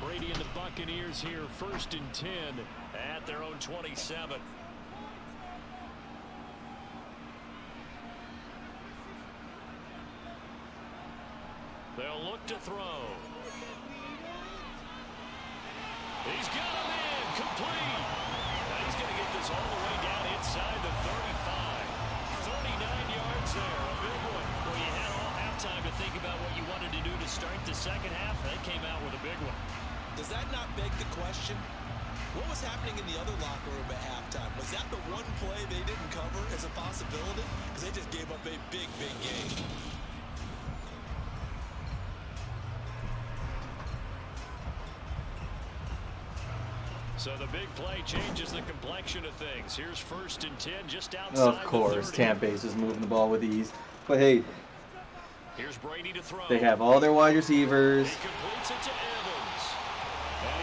Brady and the Buccaneers here, 1st and 10 at their own 27. They'll look to throw. He's got him in, complete. Now he's going to get this all the way down inside the 35. 39 yards there, a big one. Well, you had all halftime to think about what you wanted to do to start the second half. They came out with a big one. Does that not beg the question? What was happening in the other locker room at halftime? Was that the one play they didn't cover as a possibility? Because they just gave up a big, big game. So the big play changes the complexion of things. Here's 1st and 10 just outside. Of course, Tampa Bay is just moving the ball with ease. But hey, here's Brady to throw. they have all their wide receivers. He completes it to Evans.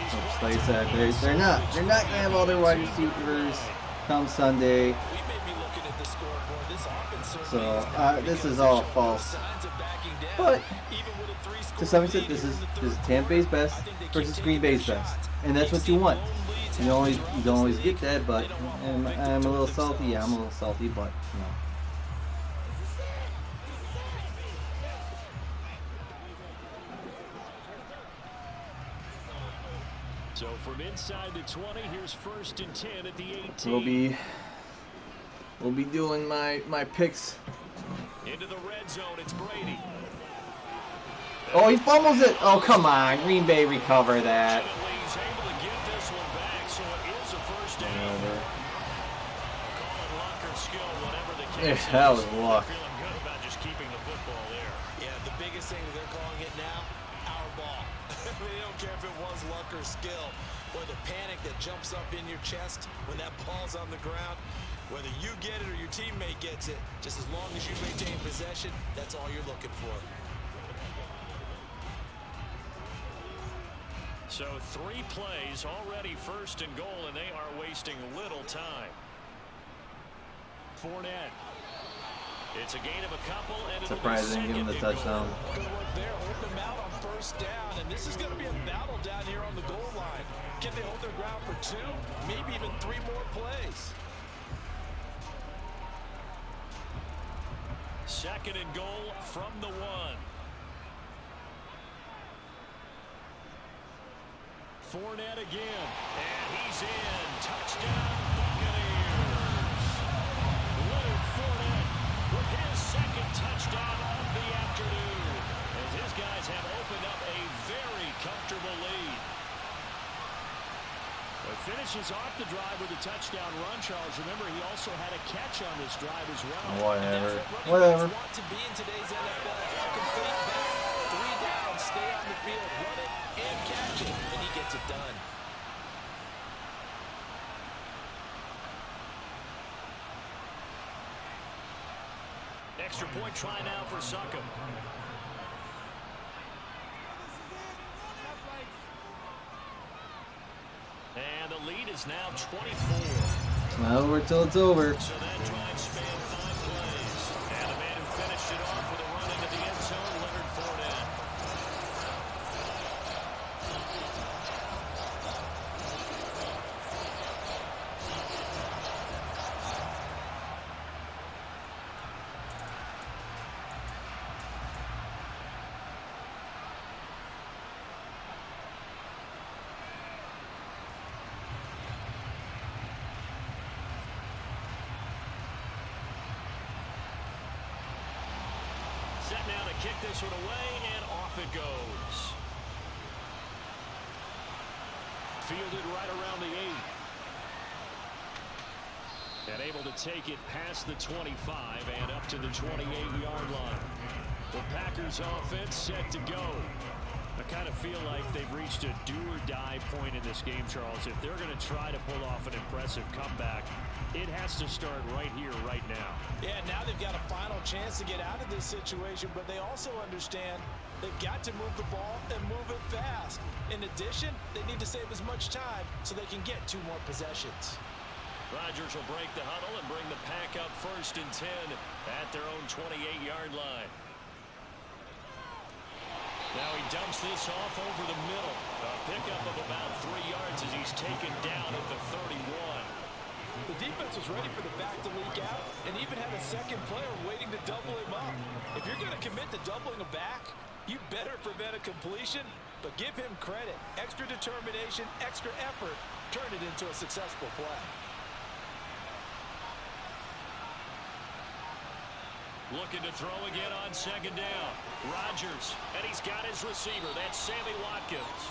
Which, like I said, they're not gonna have all their wide receivers come Sunday. We may be looking at the scoreboard. This offense So this is all false. But to some extent, this is Tampa Bay's best versus Green Bay's best, and that's what you want. You don't always get that, but I'm a little salty. Yeah, I'm a little salty, but you know. So from inside the 20, here's 1st and 10 at the 18. We'll be doing my picks. Into the red zone, it's Brady. Oh, he fumbles it. Oh, come on. Green Bay recover that. He's able to get this one back, so it is a 1st down. Call it luck or skill, whatever the case. That was luck. Feeling good about just keeping the football there. Yeah, the biggest thing that they're calling it now, our ball. They don't care if it was luck or skill, or the panic that jumps up in your chest when that ball's on the ground. Whether you get it or your teammate gets it, just as long as you maintain possession, that's all you're looking for. So 3 plays, already 1st and goal, and they are wasting little time. Fournette. It's a gain of a couple, and it'll Surprised they didn't give him the touchdown. Good work there, hold them out on 1st down, and this is going to be a battle down here on the goal line. Can they hold their ground for 2, maybe even 3 more plays? 2nd and goal from the 1. Fournette again, and he's in. Touchdown, Buccaneers. Leonard Fournette with his 2nd touchdown of the afternoon, as his guys have opened up a very comfortable lead. But finishes off the drive with a touchdown run, Charles. Remember, he also had a catch on this drive as well. Whatever. Want to be in today's NFL, a complete back, 3 down, stay on the field, run it and catch it, and he gets it done. Extra point try now for Suckham. And the lead is now 24. It's not over till it's over. So that drive spanned 5 plays. finished it off with a run into the end zone. Leonard Fournette. Set now to kick this one away, and off it goes. Fielded right around the 8. And able to take it past the 25 and up to the 28-yard line. The Packers offense set to go. I kind of feel like they've reached a do-or-die point in this game, Charles. If they're going to try to pull off an impressive comeback, it has to start right here, right now. Yeah, now they've got a final chance to get out of this situation, but they also understand they've got to move the ball and move it fast. In addition, they need to save as much time so they can get 2 more possessions. Rodgers will break the huddle and bring the Pack up 1st and 10 at their own 28-yard line. Now he dumps this off over the middle. A pickup of about 3 yards as he's taken down at the 31. The defense was ready for the back to leak out and even had a second player waiting to double him up. If you're going to commit to doubling a back, you better prevent a completion, but give him credit. Extra determination, extra effort, turn it into a successful play. Looking to throw again on 2nd down. Rodgers, and he's got his receiver. That's Sammy Watkins.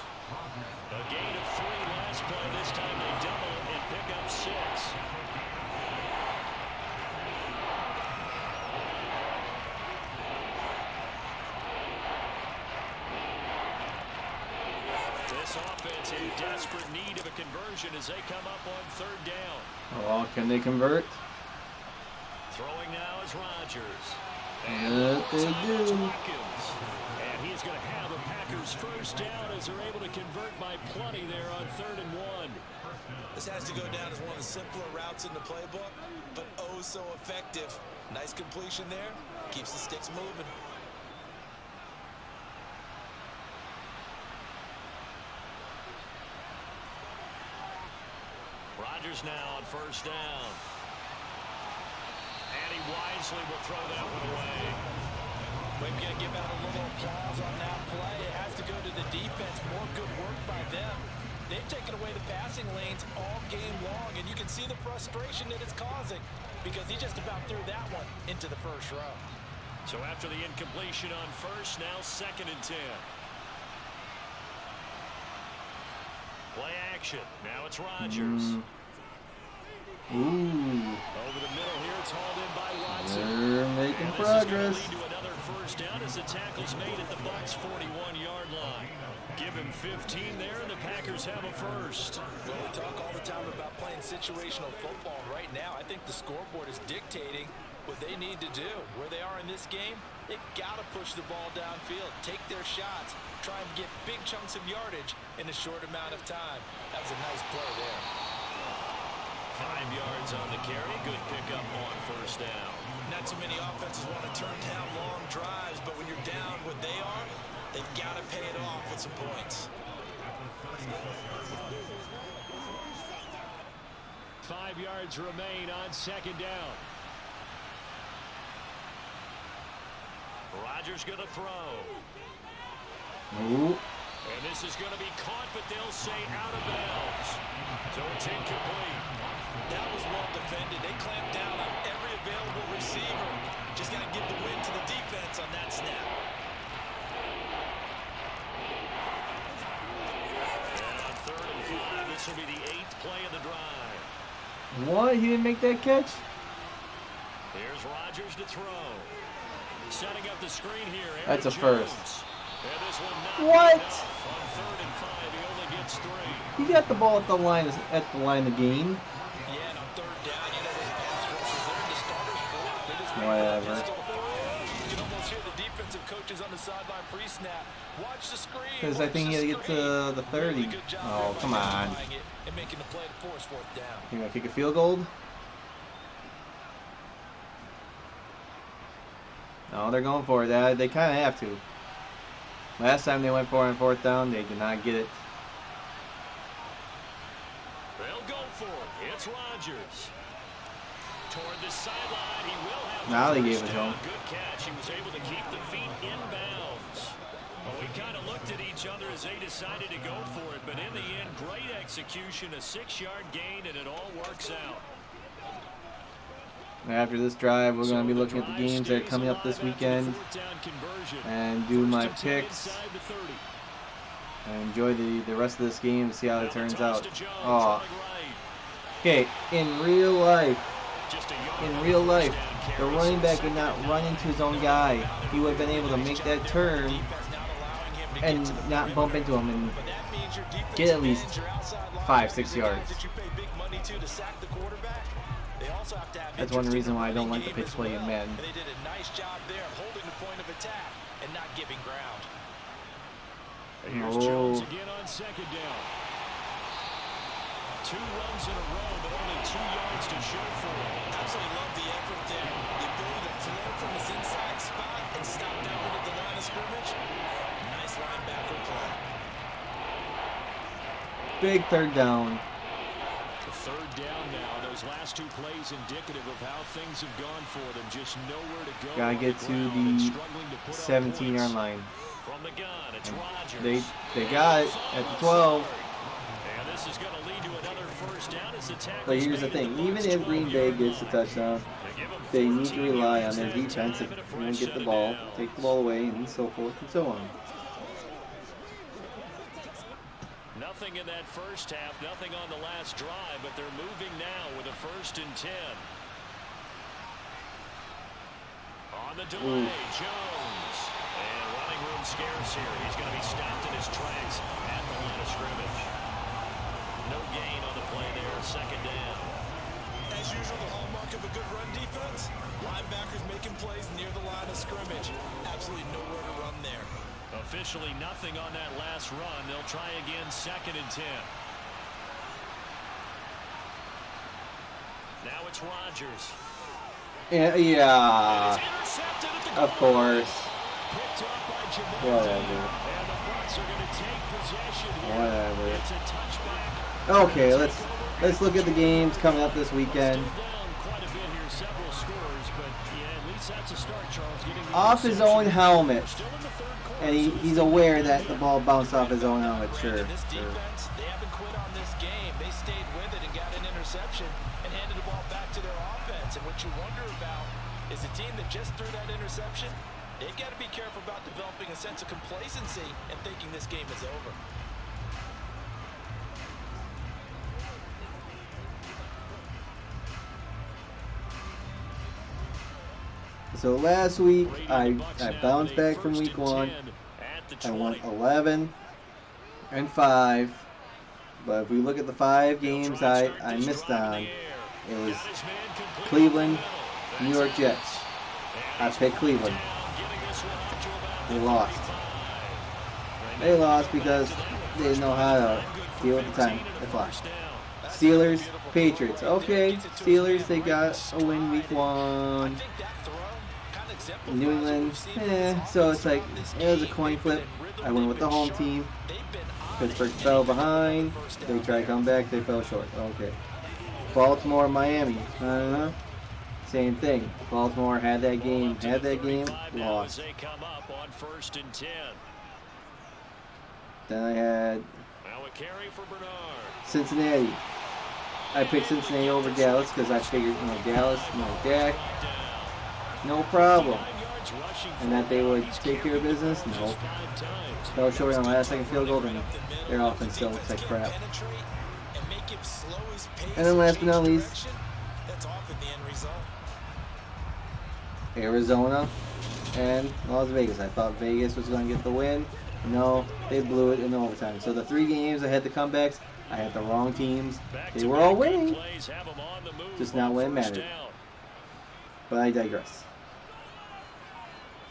A gain of 3 last play. This time they double and pick up 6. This offense in desperate need of a conversion as they come up on 3rd down. Oh, can they convert? Throwing now is Rodgers. Yes, they do. And he's going to have the Packers 1st down as they're able to convert by plenty there on 3rd and 1. This has to go down as one of the simpler routes in the playbook, but oh so effective. Nice completion there. Keeps the sticks moving. Rodgers now on 1st down. And he wisely will throw that one away. We're going to give out a little applause on that play. It has to go to the defense. More good work by them. They've taken away the passing lanes all game long, and you can see the frustration that it's causing because he just about threw that one into the 1st row. So after the incompletion on 1st, now 2nd and 10. Play action. Now it's Rodgers. Ooh. Over the middle here, it's hauled in by Watson. They're making and progress. This is going to lead to another 1st down as the tackle's made at the Bucs' 41-yard line. Give him 15 there, and the Packers have a 1st. Well, we talk all the time about playing situational football. Right now, I think the scoreboard is dictating what they need to do. Where they are in this game, they've got to push the ball downfield, take their shots, try and get big chunks of yardage in a short amount of time. That was a nice play there. 5 yards on the carry. Good pickup on 1st down. Not too many offenses want to turn down long drives, but when you're down what they are, they've got to pay it off with some points. 5 yards remain on 2nd down. Rodgers going to throw. Ooh. And this is going to be caught, but they'll say out of bounds. So it's incomplete. That was well defended. They clamped down on every available receiver. Just got to give the win to the defense on that snap. And on 3rd and 5, this will be the 8th play of the drive. What? He didn't make that catch? Here's Rodgers to throw. Setting up the screen here. Aaron That's a Jones. first. And this one not What? enough. On 3rd and 5, he only gets 3. He got the ball at the line of the game. Yeah, and on 3rd down, you know those pass rushers, they're in the starter's block. They just Whatever. You can almost hear the defensive coaches on the sideline pre-snap. Watch the screen. Because I think he had to get to the 30. Oh, come on. And making the play to force 4th down. You gonna kick a field goal? No, they're going for it. They kind of have to. Last time they went for it on 4th down, they did not get it. They'll go for it. It's Rodgers. Toward the sideline, he will have now the they gave first it down. home. Good catch. He was able to keep the feet in bounds. Well, we kind of looked at each other as they decided to go for it, but in the end, great execution, a 6-yard gain, and it all works out. After this drive, we're going to be looking at the games that are coming up this weekend and do my picks and enjoy the rest of this game to see how it turns out. Oh. Okay, in real life, the running back would not run into his own guy. He would have been able to make that turn and not bump into him and get at least 5-6 yards. That's one reason why I don't like the pitch play in Madden. They did a nice job there of holding the point of attack and not giving ground. Here's Jones again on 2nd down. 2 runs in a row, but only 2 yards to show for it. Absolutely love the effort there. The ability to flow from his inside spot and stop down at the line of scrimmage. Nice linebacker play. Big 3rd down. 3rd down now. Those last 2 plays indicative of how things have gone for them. Just nowhere to go. Gotta get to the 17-yard line. From the gun, it's Rodgers. They got it at the 12. And this is going to lead to another 1st down as the tackle. But here's the thing, even if Green Bay gets a touchdown, they need to rely on their defense if they don't get the ball, take the ball away, and so forth and so on. Nothing in that 1st half, nothing on the last drive, but they're moving now with a 1st and 10. On the delay, Jones. And running room scarce here. He's going to be stopped in his tracks at the line of scrimmage. No gain on the play there, 2nd down. As usual, the hallmark of a good run defense, linebackers making plays near the line of scrimmage. Absolutely nowhere to run there. Officially nothing on that last run. They'll try again, 2nd and 10. Now it's Rodgers. Yeah, of course. Whatever. Okay, let's look at the games coming up this weekend. Off his own helmet. And he's aware that the ball bounced off his own helmet, sure. They haven't quit on this game. They stayed with it and got an interception and handed the ball back to their offense. And what you wonder about is a team that just threw that interception, they've got to be careful about developing a sense of complacency and thinking this game is over. So last week, I bounced back from week 1. I went 11-5. But if we look at the 5 games I missed on, it was Cleveland, New York Jets. I picked Cleveland. They lost. They lost because they didn't know how to deal with the time. They lost. Steelers, Patriots. Okay, Steelers, they got a win week 1. New England, so it's like, it was a coin flip. I went with the home team. Pittsburgh fell behind. They tried to come back, they fell short. Okay. Baltimore, Miami. Same thing. Baltimore had that game, lost. Then I had Cincinnati. I picked Cincinnati over Dallas because I figured, Dallas, Dak, no problem. And that they would take care of business? No. Fell short on the last second field goal, and their offense still looks like crap. And then last but not least, Arizona and Las Vegas. I thought Vegas was going to get the win. No, they blew it in overtime. So the 3 games I had the comebacks, I had the wrong teams. They were all winning, just not when it mattered. But I digress.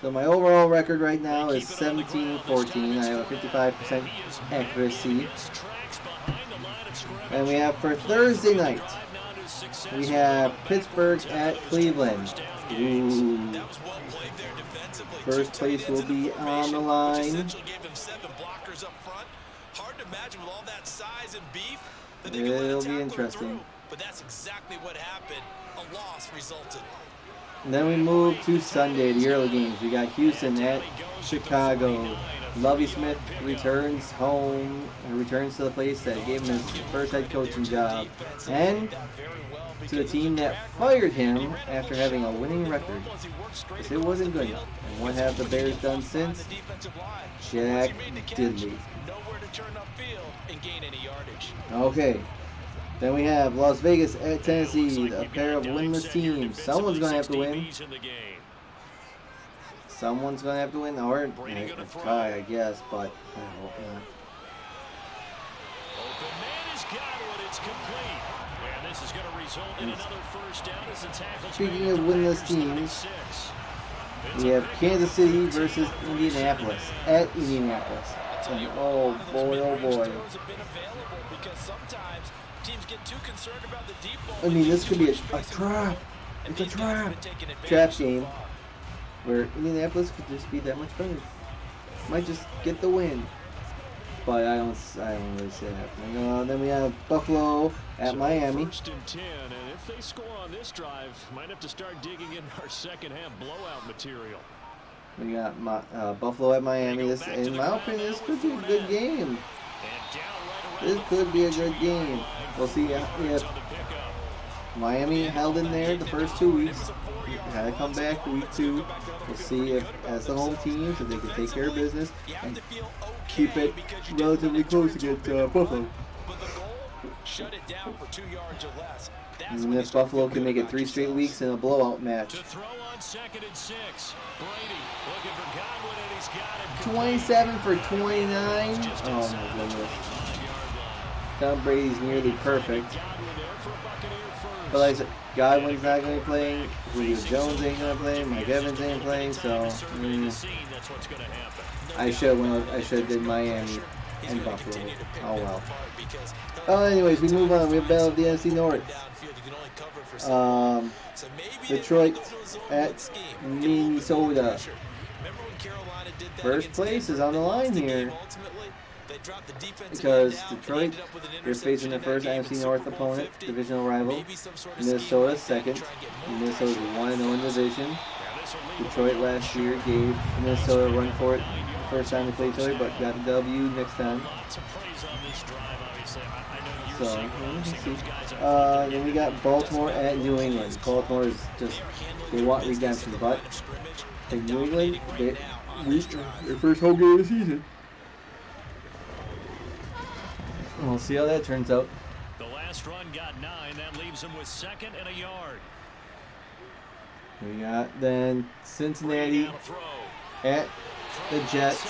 So my overall record right now is 17-14. I have a 55% accuracy. And we have for Thursday night, we have Pittsburgh at Cleveland. Ooh. First place will be on the line. Gave him 7 blockers up front. Hard to imagine with all that size and beef. It'll be interesting. But that's exactly what happened. A loss resulted. And then we move to Sunday, the early games. We got Houston at Chicago. Lovie Smith returns home, returns to the place that gave him his first head coaching job, and to the team that fired him after having a winning record. Because it wasn't good enough. And what have the Bears done since? Jack Diddley. Okay. Then we have Las Vegas at Tennessee, a pair of winless teams. Someone's going to have to win. Someone's going to have to win, or a tie, I guess, but I hope not. Open man has got it. It's complete. And this is going to result in another first down as the tackle's Speaking of winless teams, we have Kansas City versus Indianapolis at Indianapolis. And oh boy, oh boy. I mean, this could be a trap. It's a trap. Trap game where Indianapolis could just be that much better. Might just get the win. But I don't really see that happening. Then we have Buffalo at Miami. First and 10, and if they score on this drive, might have to start digging in our second half blowout material. We got Buffalo at Miami. This, in my opinion, this could be a good game. This could be a good game. We'll see if Miami held in there the first 2 weeks. Had to come back week 2. We'll see if, as the home teams, if they can take care of business and keep it relatively close against Buffalo. And if Buffalo can make it 3 straight weeks in a blowout match. To throw on 2nd and 6. Brady looking for Godwin, and he's got it. 27 for 29. Oh my goodness. Tom Brady's nearly perfect. But like I said, Godwin's not going to be playing. Julio Jones ain't going to play. Mike Evans ain't playing. So I should have did Miami and Buffalo. Oh well. Anyways, we move on. We have Battle of the NFC North. Detroit at Minnesota. First place is on the line here. Because Detroit, they're facing their first NFC North opponent, divisional rival. Minnesota second. Minnesota's 1-0 in division. Detroit last year gave Minnesota a run for it the first time they played each other, but got the W next time. So, let's see. Then we got Baltimore at New England. Baltimore is just, they want redemption, but in New England, they reached their first home game of the season. We'll see how that turns out. The last run got 9. That leaves him with 2nd and a yard. We got then Cincinnati at the Jets.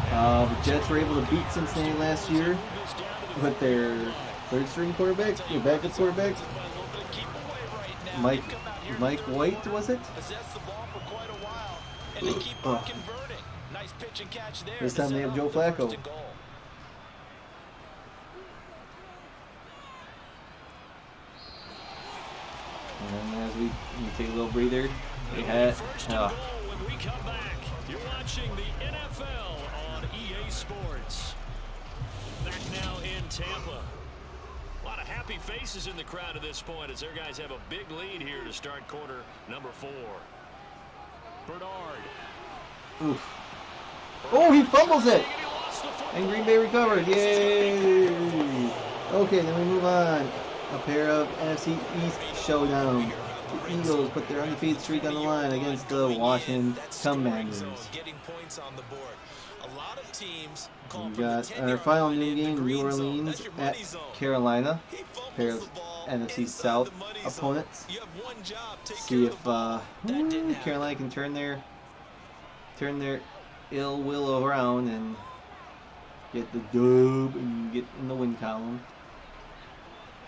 The Jets were able to beat Cincinnati last year with their third-string quarterback, their backup quarterback, Mike White, was it? This time they have Joe Flacco. And as we take a little breather, we had. When we come back, you're watching the NFL on EA Sports. Back now in Tampa. A lot of happy faces in the crowd at this point as their guys have a big lead here to start quarter number 4. Bernard. Oof. Oh, he fumbles it! And Green Bay recovered. Yay! Okay, then we move on. A pair of NFC East showdown. The Eagles put their undefeated streak on the line against the Washington Commanders. We got our final noon game, New Orleans at Carolina. A pair of NFC South opponents. See if Carolina can turn their ill will around and get the dub and get in the win column.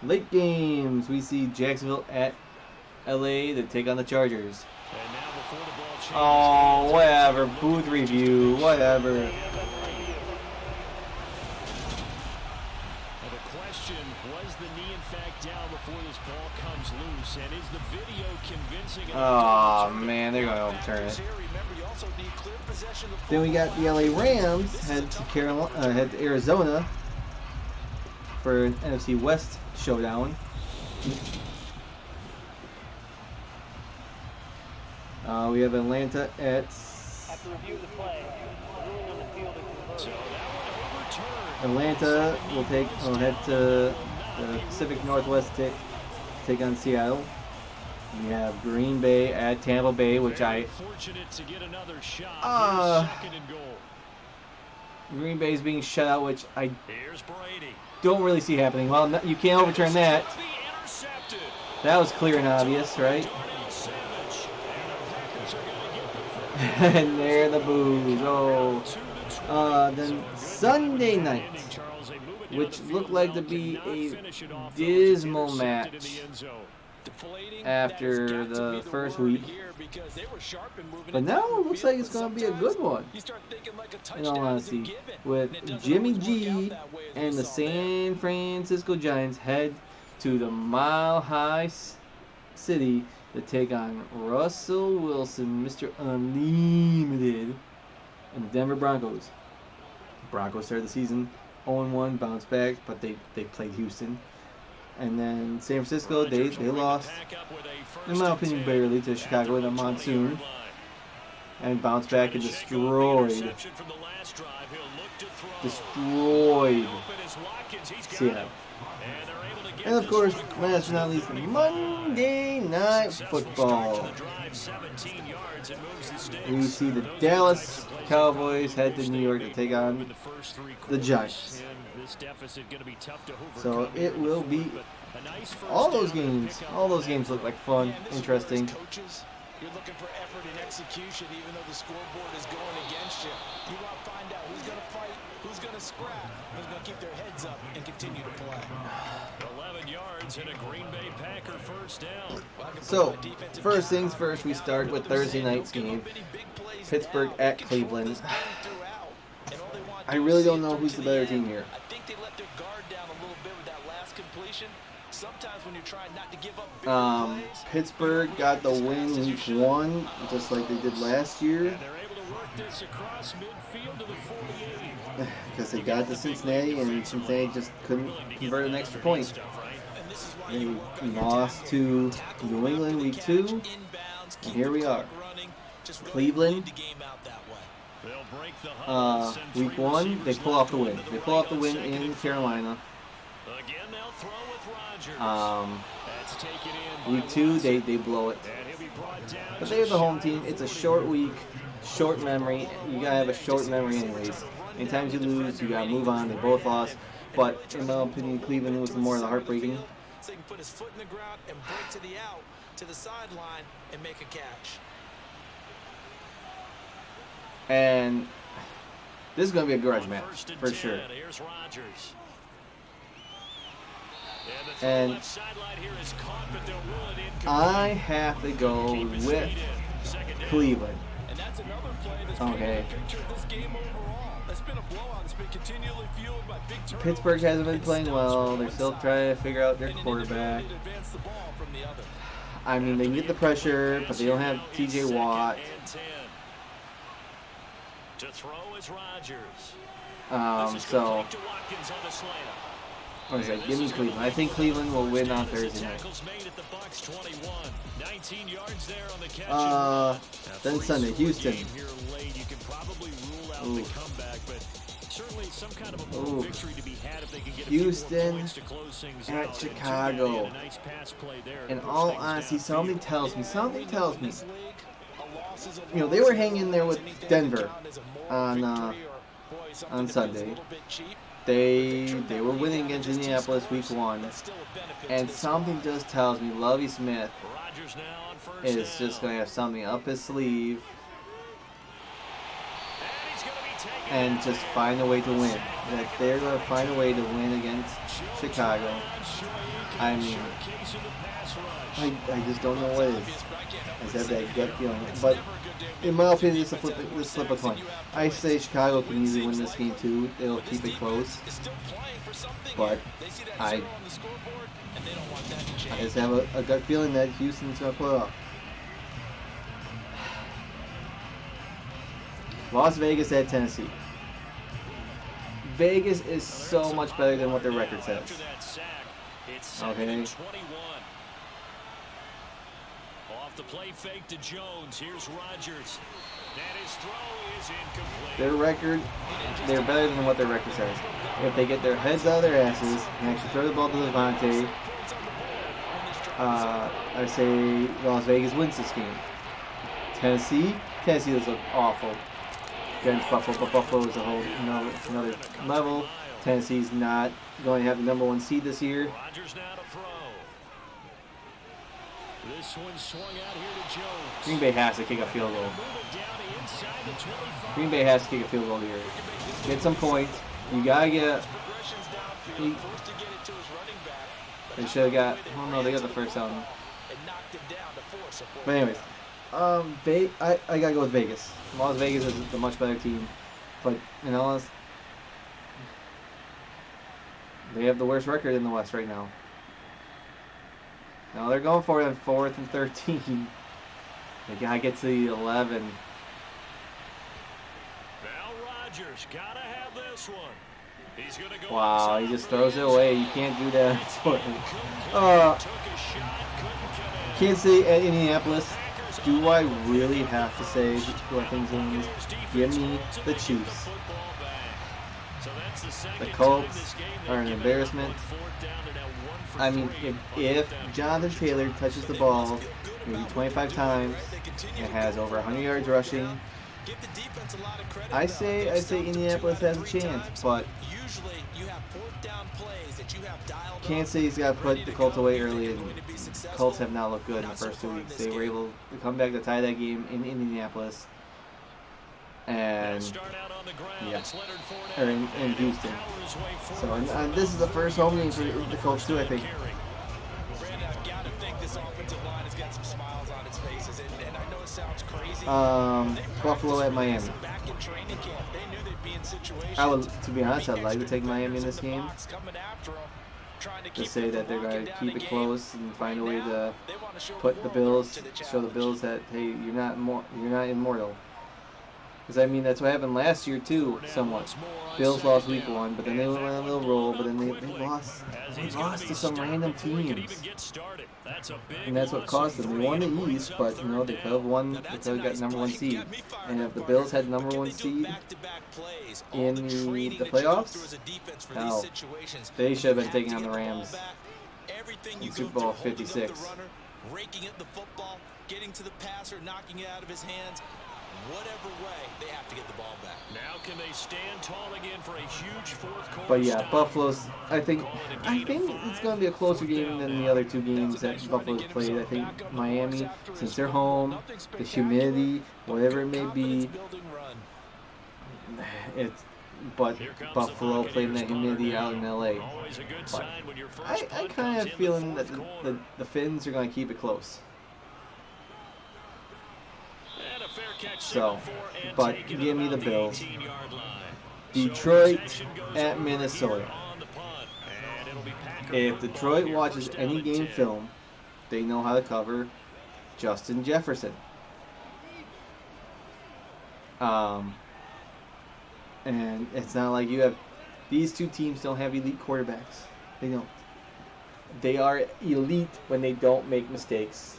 Late games, we see Jacksonville at LA to take on the Chargers. Oh, whatever. Booth review, whatever. The question was the knee in fact down before this ball comes loose? And is the video convincing? Oh man, they're gonna overturn it. Then we got the LA Rams head to Arizona for an NFC West showdown. We have Atlanta at. Atlanta will head to the Pacific Northwest take on Seattle. We have Green Bay at Tampa Bay, which Green Bay is being shut out, which I don't really see happening. Well, you can't overturn that. That was clear and obvious, right? And there the boos. Oh, then Sunday night, which looked like to be a dismal match after the first week. But now it looks like it's going to be a good one, in all honesty, with Jimmy G and the San Francisco Giants head to the Mile High City to take on Russell Wilson, Mr. Unlimited, and the Denver Broncos. Broncos started the season 0-1, bounced back, but they played Houston. And then San Francisco, they lost, in my opinion, barely to Chicago in a monsoon, and bounced back and destroyed Seattle. And of course, last but not least, Monday Night Football. We see the Dallas Cowboys head to New York to take on the Giants. So it will be all those games look like fun, interesting. You're looking for effort and execution, even though the scoreboard is going against you. You want to find out who's going to fight, who's going to scrap, who's going to keep their heads up and continue to play. 11 yards and a Green Bay Packer first down. So, first things first, we start with Thursday night's game. Pittsburgh at Cleveland. I really don't know who's the better team here. I think they let their guard down a little bit with that last completion. Sometimes when you're trying not to give up big plays, Pittsburgh got the win week 1, just like they did last year. And they're able to work this across midfield to the 48. Because they got to Cincinnati, and Cincinnati just couldn't convert an extra point. They lost to New England week 2, and here we are. Cleveland, week 1, they pull off the win. They pull off the win in Carolina. Week 2, they blow it. But they're the home team. It's a short week, short memory. You gotta have a short memory anyways. Anytime you lose, you gotta move on. They both lost. But in my opinion, Cleveland was more of the heartbreaking. So he can put his foot in the ground and break to the out, to the sideline, and make a catch. And this is going to be a grudge match, for sure. And I have to go with Cleveland. Okay. Pittsburgh hasn't been playing well. They're still trying to figure out their quarterback. I mean, they can get the pressure, but they don't have T.J. Watt. To throw is Rodgers. So, what is that? Give me Cleveland. I think Cleveland will win on Thursday night. Then Sunday, Houston. Ooh. Houston at Chicago. In all honesty, something tells me, you know, they were hanging there with Denver on Sunday. They were winning against Indianapolis week 1, and something just tells me Lovie Smith is just going to have something up his sleeve. and just find a way to win. That they're going to find a way to win against Chicago. I mean, I just don't know what it is. I just have that gut feeling. But in my opinion, it's a flip a coin. I say Chicago can easily win this game too. They'll keep it close. But I just have a gut feeling that Houston's going to pull it off. Las Vegas at Tennessee. Vegas is so much better than what their record says. Okay. Off the play fake to Jones. Here's Rodgers. And his throw is incomplete. Their record, they're better than what their record says. If they get their heads out of their asses and actually throw the ball to Devontae, I say Las Vegas wins this game. Tennessee does look awful against Buffalo, but Buffalo is a whole another level. Tennessee's not going to have the number 1 seed this year. Rodgers now to throw. This one swung out here to Jones. Green Bay has to kick a field goal. Green Bay has to kick a field goal here. Get some points. You gotta get. They should have got. Oh no, they got the first down. But anyways, I gotta go with Vegas. Las Vegas is the much better team, but in all honesty, they have the worst record in the West right now. Now they're going for it on 4th and 13. They gotta get to the 11. Now Rodgers gotta have this one. He's gonna go. Wow, he just throws it away. You can't do that. Kansas City at Indianapolis. Do I really have to say who I think wins? Give me the Chiefs. The Colts are an embarrassment. I mean, if Jonathan Taylor touches the ball maybe 25 times and has over 100 yards rushing, I say Indianapolis has a chance, but Kansas City's got to put the Colts away early, and the Colts have not looked good in the first 2 weeks. They were able to come back to tie that game in Indianapolis, and yeah, or in Houston. So and this is the first home game for the Colts too, I think. Buffalo at Miami. To be honest, I'd like to take Miami in this game. To say that they're going to keep it close and find a way to put the Bills, show the Bills that hey, you're not immortal. Because I mean that's what happened last year too, somewhat. Bills lost week 1, but then they went on a little roll, but then they lost to some random teams. And that's what cost them. They won the East, but you know they could have won. They could have got number 1 seed. And if the Bills had number 1 seed in the playoffs, hell, they should have been taking on the Rams in Super Bowl 56. Raking at the football, getting to the passer, knocking it out of his hands. Whatever way, they have to get the ball back. Now can they stand tall again for a huge 4th quarter? But yeah, Buffalo's. I think it's going to be a closer game than the other 2 games that Buffalo's played. I think Miami, since they're home, the humidity, whatever it may be, but Buffalo playing that humidity out in LA. But I kind of have a feeling that the Finns are going to keep it close. So, but give me the Bills. Detroit at Minnesota. If Detroit watches any game film, they know how to cover Justin Jefferson. And it's not like you have these 2 teams don't have elite quarterbacks. They don't. They are elite when they don't make mistakes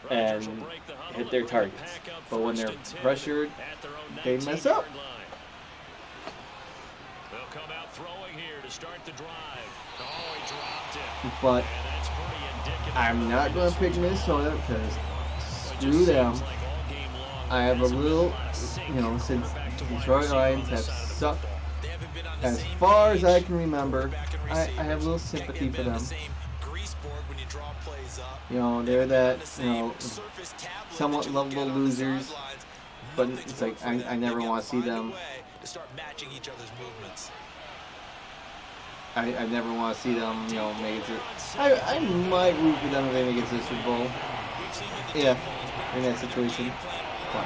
and hit their targets. But when they're pressured, they mess up. They'll come out throwing here to start the drive. Oh, he dropped it. But I'm not going to pick Minnesota because screw them. I have a little, since Detroit Lions have sucked as far as I can remember, I have a little sympathy for them. They're that, somewhat lovable losers. but it's like I never want to see them. To start matching each other's movements. I never want to see them, you know, make it to. I might root for them if they make it to the Super Bowl. Yeah, in that situation. But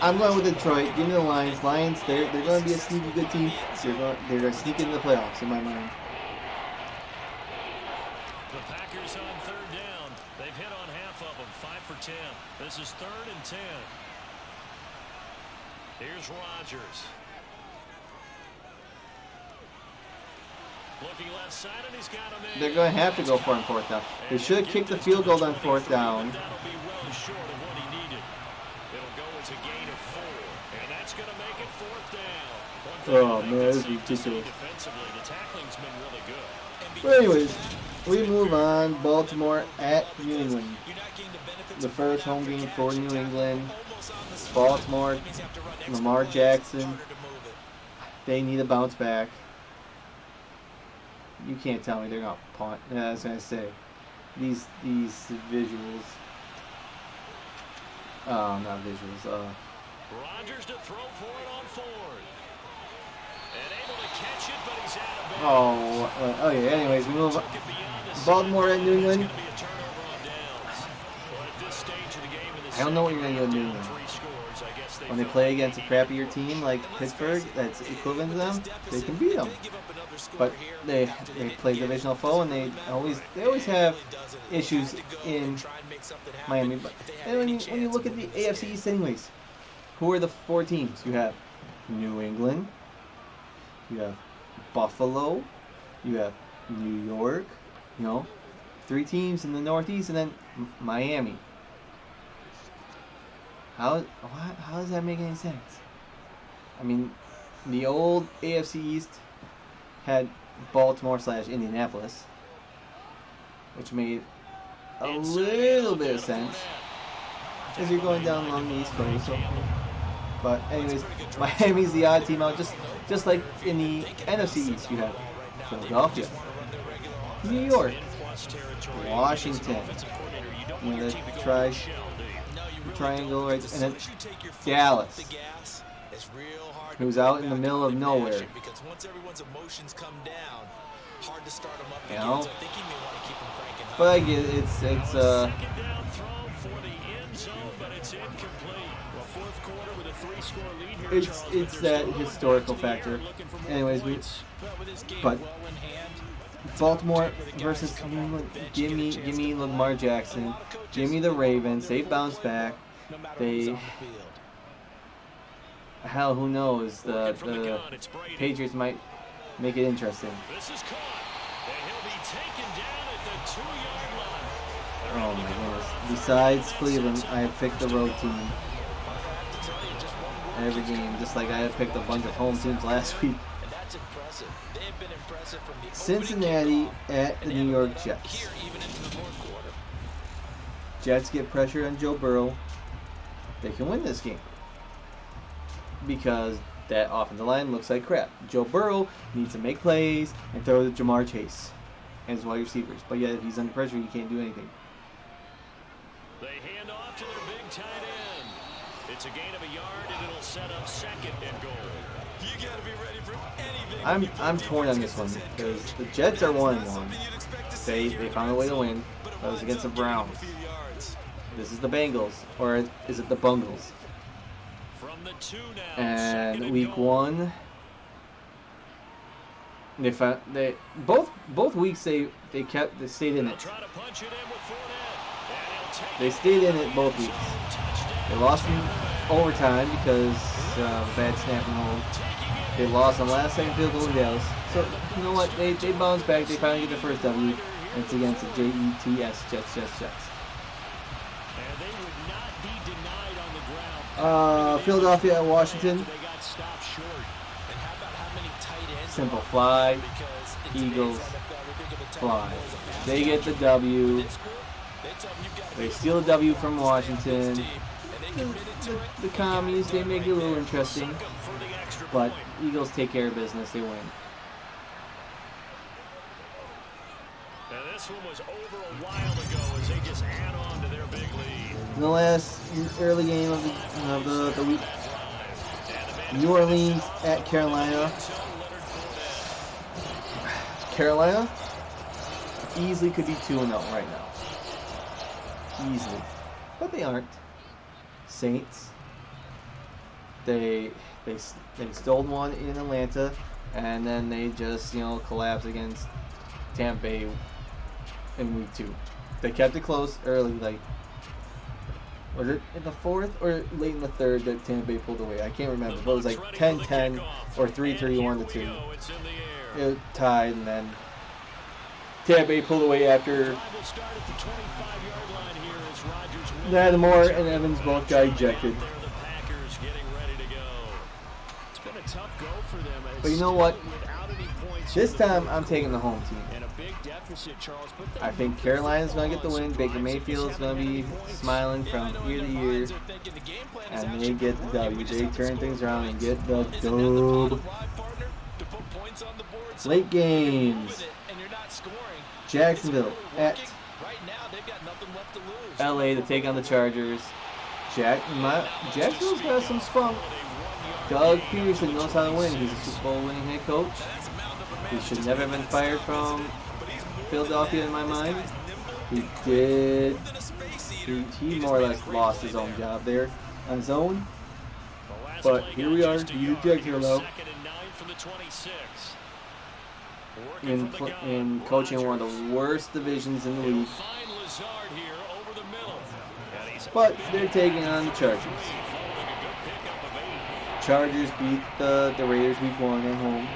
I'm going with Detroit. Give me the Lions. Lions, they're going to be a sneaky good team. They're going to sneak into the playoffs in my mind. The Packers on third down. They've hit on half of them. 5 for 10. This is 3rd and 10. Here's Rodgers. Looking left side, and he's got him in. They're going to have to go for it on 4th down. They should have kicked the field goal on 4th down. That'll be well short of what he needed. It'll go as a gain of 4, and that's going to make it 4th down. Oh man, this is ridiculous. Defensively, the tackling's been really good. But anyways, we move on. Baltimore at New England. The first home game for New England. Baltimore, Lamar Jackson. They need a bounce back. You can't tell me they're gonna punt. Yeah, I was gonna say these visuals. Not visuals. Rodgers to throw for it on 4th, and able to catch it, but he's out of bounds. Oh yeah. Anyways, we move on. Baltimore at New England. I don't know what you're gonna do in New England. When they play against a crappier team like Pittsburgh, that's equivalent to them, they can beat them. But they play divisional foe, and they always have issues in Miami. But and when you look at the AFC East anyways, who are the 4 teams? You have New England, you have Buffalo, you have New York, 3 teams in the Northeast, and then Miami. How does that make any sense? I mean, the old AFC East had Baltimore/Indianapolis, which made a little bit of sense as you're going down along the East Coast. So, but anyways, Miami's the odd team out, just like in the NFC East. You have Philadelphia, New York, Washington, the triangle, right, and then Dallas, who's out in the middle of nowhere. But I get it. It's that historical factor. Anyways, but Baltimore versus New England. Give me Lamar Jackson. Give me the Ravens. They bounce back. Hell, who knows? The Patriots might make it interesting. Oh my goodness. Besides Cleveland, I have picked the road team every game, just like I had picked a bunch of home teams last week. Cincinnati at the New York Jets. Jets get pressure on Joe Burrow. They can win this game because that offensive line looks like crap. Joe Burrow needs to make plays and throw to Jamar Chase and his wide receivers. But yet, if he's under pressure, he can't do anything. They hand off to their big tight end. It's a gain of a yard, and it'll set up 2nd and goal. You gotta be ready for anything. I'm torn on this one because the Jets are 1-1. They found a way to win. That was against the Browns. This is the Bengals, or is it the Bungles? From the 2 now, and week 1, both weeks they stayed in it. They stayed in it both weeks. They lost in overtime because bad snap and hold. They lost on last second field goal in Dallas. So you know what? They bounced back. They finally get their first W. And it's against the Jets. Philadelphia at Washington. Simple fly. Eagles fly. They get the W. They steal the W from Washington. The commies, they make it a little interesting. But Eagles take care of business. They win. this one was over a while ago as they just add on to their big lead. The last early game of the week, New Orleans at Carolina. Carolina easily could be 2-0 right now. Easily. But they aren't. Saints. They stole one in Atlanta, and then they just, collapsed against Tampa Bay in week 2. They kept it close early, was it in the 4th or late in the 3rd that Tampa Bay pulled away? I can't remember, but it was 10-10 or 3-3 to 2. It tied, and then Tampa Bay pulled away after Lattimore and Evans both got ejected. But you know what? This time I'm taking the home team. I think Carolina's going to get the win. Baker Mayfield's going to be smiling from ear to ear. And they get the W. They turn things around and get the dub. Late games. Jacksonville at LA to take on the Chargers. Jacksonville's got some spunk. Doug Peterson knows how to win. He's a Super Bowl winning head coach. He should never have been fired from Philadelphia in my mind. He did. He more or less lost his own job there on his own. But here we are. He's a Jacksonville in coaching one of the worst divisions in the league. But they're taking on the Chargers. Chargers beat the Raiders week 1 at home.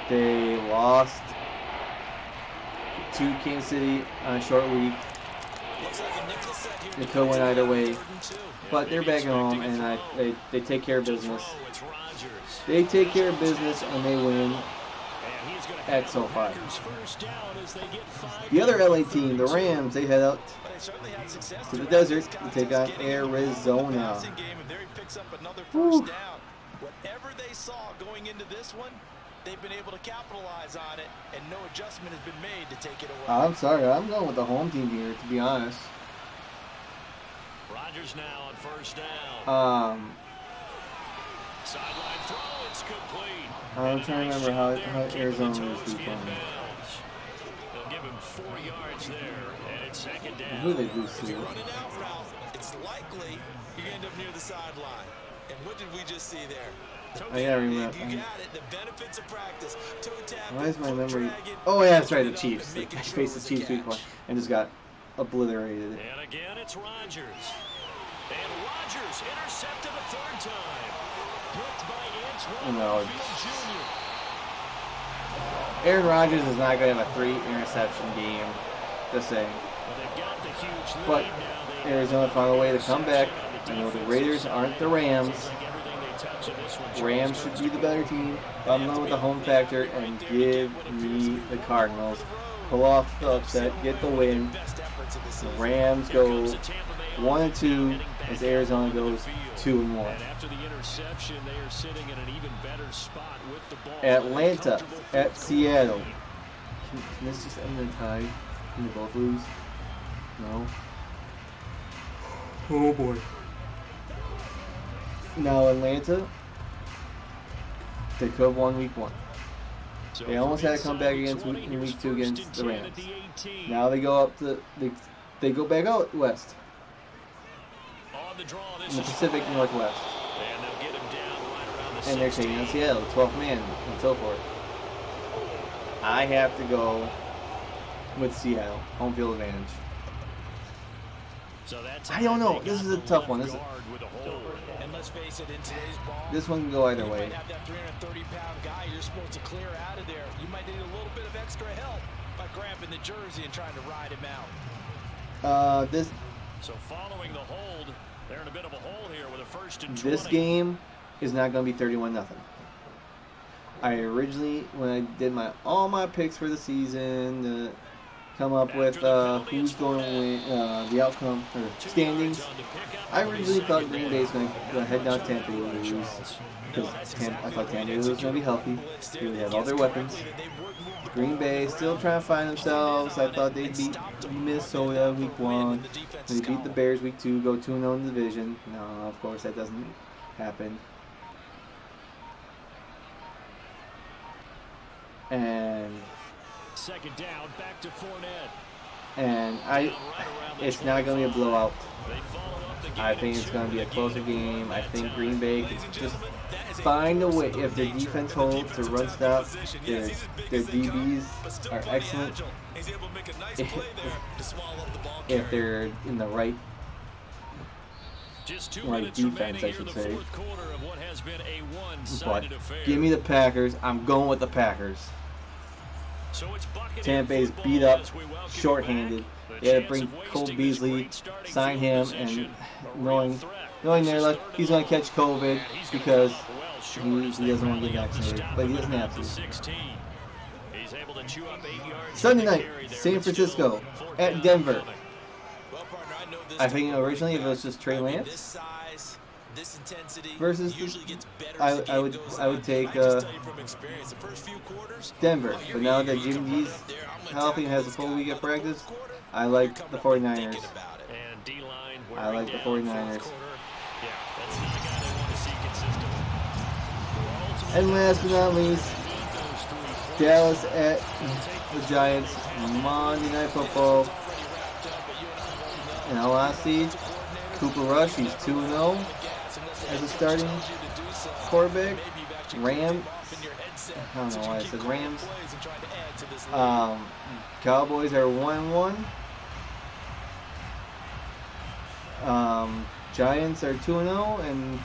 They lost to Kansas City on a short week. It could have went either way. But they're back at home, and they take care of business. They take care of business, and they win at SoFi. The other LA team, the Rams, they head out to the desert to take on Arizona. Whew. Whatever they saw going into this one, they've been able to capitalize on it, and no adjustment has been made to take it away. I'm sorry, I'm going with the home team here, to be honest. Rodgers now on first down. Sideline throw, it's complete. I'm trying to remember how Arizona was week 1. They'll give him 4 yards there, and it's second down. Who did they lose to? Running out route, it's likely you end up near the sideline. And what did we just see there? I gotta remember. You got it. The benefits of practice. Toe tap. Why is my memory? Oh yeah, that's right. The Chiefs. They faced the Chiefs week 1 and just got obliterated. And again, it's Rodgers. And Rodgers intercepted a 3rd time. Picked by Antoine No. Field Jr. Aaron Rodgers is not going to have a 3-interception game. Just saying. Well, they've got the huge lead But now. Arizona found a way to come back. I know the Raiders aren't the Rams. Rams should be the better team. I'm going with the home factor and give me the Cardinals. Pull off the upset, get the win. The Rams go 1-2 as Arizona goes 2-1. After the interception, they are sitting in an even better spot with the ball. Atlanta at Seattle. Can this just end in a tie? Can they both lose? No. Oh boy. Now Atlanta, they could have won week 1. They almost had to come back in week 2 against the Rams. Now they go up to they go back out west in the Pacific Northwest, and they're taking on Seattle, 12th man, and so forth. I have to go with Seattle, home field advantage. I don't know. This is a tough one. Let's face it, in today's ball, this one can go either way. You might have that 330-pound guy you're supposed to clear out of there. You might need a little bit of extra help by grabbing the jersey and trying to ride him out. So following the hold, they're in a bit of a hole here with a 1st and 20. This game is not going to be 31-0. I originally, when I did all my picks for the season, come up with who's going to win the outcome or standings. I originally thought Green Bay was going to head down Tampa Bay and lose because I thought Tampa Bay was going to be healthy. They would have all their weapons. Green Bay still trying to find themselves. I thought they'd beat Minnesota week 1. They beat the Bears week 2, go 2-0 in the division. No, of course that doesn't happen. And second down, back to Fournette. And it's not going to be a blowout. I think it's going to be a closer game. I think Green Bay can just find a way. If their defense holds to run stop, their DBs are excellent. If they're in the right defense, I should say. But give me the Packers. I'm going with the Packers. Tampa Bay's beat up, short-handed. They had to bring Cole Beasley, sign him, and knowing their luck, he's going to catch COVID because he doesn't want to get vaccinated, but he doesn't have to. Sunday night, San Francisco at Denver. I think originally it was just Trey Lance versus I would take Denver, but now that Jimmy G's healthy and has a full week of practice, I like the 49ers. I like the 49ers. And last but not least, Dallas at the Giants, Monday Night Football. In all honesty, Cooper Rush, he's 2-0 as a starting quarterback. Rams, I don't know why I said Rams. Cowboys are 1-1. Giants are 2-0, and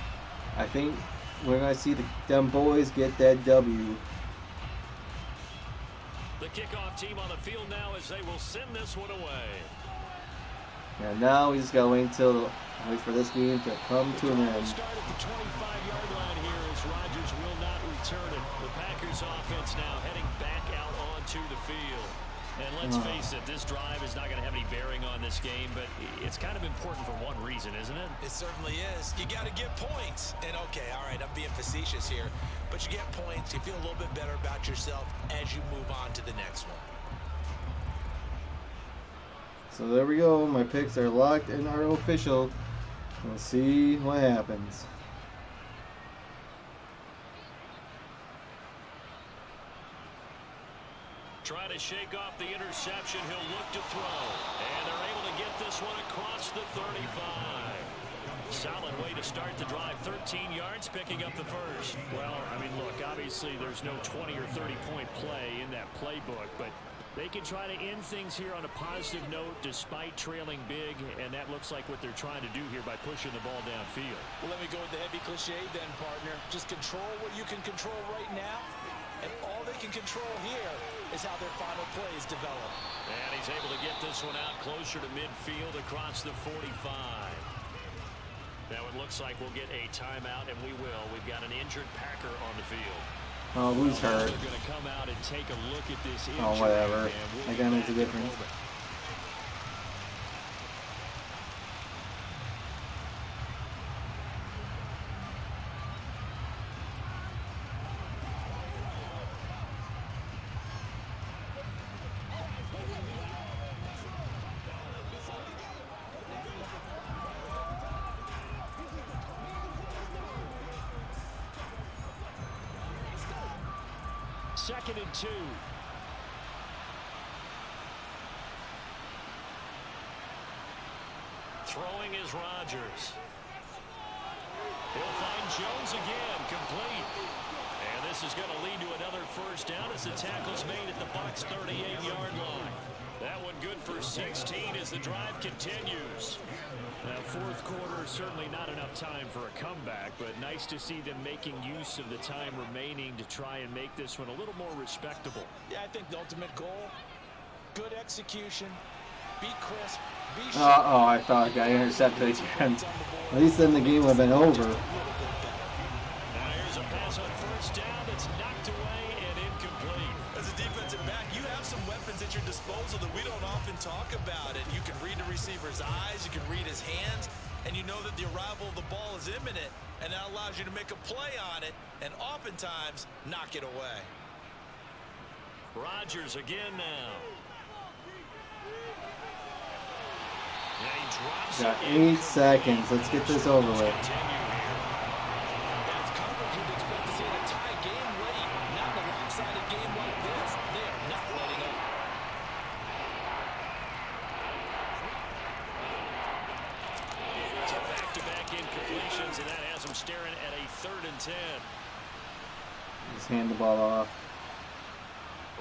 I think we're going to see them boys get that W. The kickoff team on the field now as they will send this one away. And now we just got to wait for this game to come to an end. Start at the 25-yard line here as Rodgers will not return it. The Packers offense now heading back out onto the field. And let's face it, this drive is not going to have any bearing on this game, but it's kind of important for one reason, isn't it? It certainly is. You got to get points. And okay, all right, I'm being facetious here, but you get points, you feel a little bit better about yourself as you move on to the next one. So there we go. My picks are locked and are official. We'll see what happens. Try to shake off the interception. He'll look to throw. And they're able to get this one across the 35. Solid way to start the drive. 13 yards, picking up the first. Well, I mean, look, obviously there's no 20 or 30-point play in that playbook, but they can try to end things here on a positive note despite trailing big, and that looks like what they're trying to do here by pushing the ball downfield. Well, let me go with the heavy cliche then, partner. Just control what you can control right now, and all they can control here is how their final plays develop. And he's able to get this one out closer to midfield across the 45. Now it looks like we'll get a timeout, and we will. We've got an injured Packer on the field. Oh, who's hurt? They're going to come out and take a look at this injury. Oh, whatever. That guy makes a difference. Second and 2. Throwing is Rodgers. He'll find Jones again, complete. And this is going to lead to another first down as the tackle's made at the Bucs' 38-yard line. That one good for 16 as the drive continues. Now, fourth quarter, certainly not enough time for a comeback, but nice to see them making use of the time remaining to try and make this one a little more respectable. Yeah, I think the ultimate goal, good execution, be crisp, be Uh-oh, I thought I got intercepted again. At least then the game would have been over. Now here's a pass on first down that's knocked away and incomplete. As a defensive back, you have some weapons at at your disposal that we don't often talk about. And you can read the receiver's eyes, you can read his hands, and you know that the arrival of the ball is imminent, and that allows you to make a play on it and oftentimes knock it away. Rodgers again now. Yeah, he drops Got it in. 8 seconds. Let's get this over with. As coverage would expect to see a tie game late, not in a lopsided game like this. They are not letting up. So back-to-back incompletions, and that has him staring at a 3rd and 10. Just hand the ball off.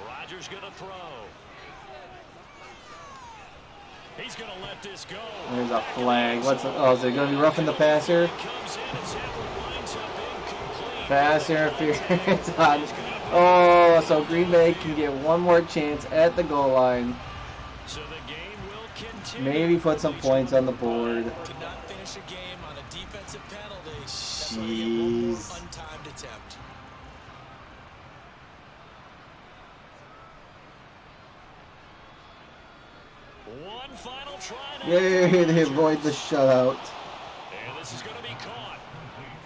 Rodgers going to throw. He's going to let this go. There's a flag. What's it? Oh, is it going to be roughing the passer? Pass interference on. Oh, so Green Bay can get one more chance at the goal line. So the game will continue. Maybe put some points on the board. To not finish a game on a defensive penalty. That's why you get one more Jeez. untimed attempt. One final try now. Yay, they avoid the shutout. And this is going to be caught.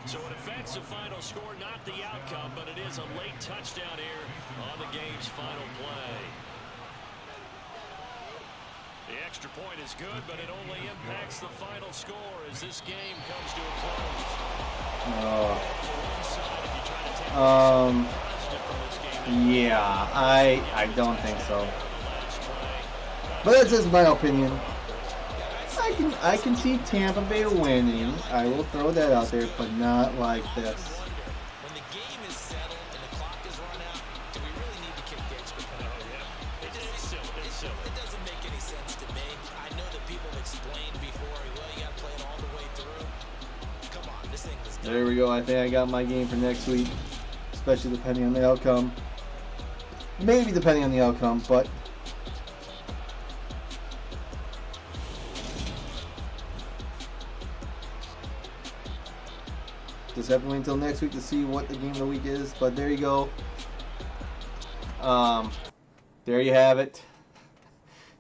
So it affects the final score, not the outcome, but it is a late touchdown here on the game's final play. The extra point is good, but it only impacts the final score as this game comes to a close. Yeah, I don't think so. But that's just my opinion. I can see Tampa Bay winning. I will throw that out there, but not like this. When the game is settled and the clock is run out, do we really need to kick the extra point? It doesn't make any sense to me. I know that people have explained before, well, you got to play it all the way through. Come on, this thing is done. There we go. I think I got my game for next week, especially depending on the outcome. Maybe depending on the outcome, but just have to wait until next week to see what the game of the week is. But there you go. There you have it.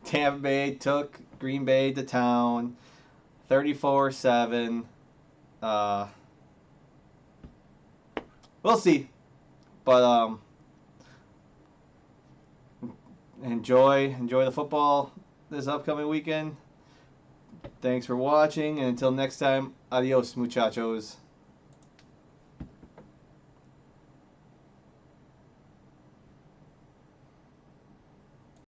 Tampa Bay took Green Bay to town, 34-7. We'll see, but enjoy the football this upcoming weekend. Thanks for watching, and until next time, adios, muchachos.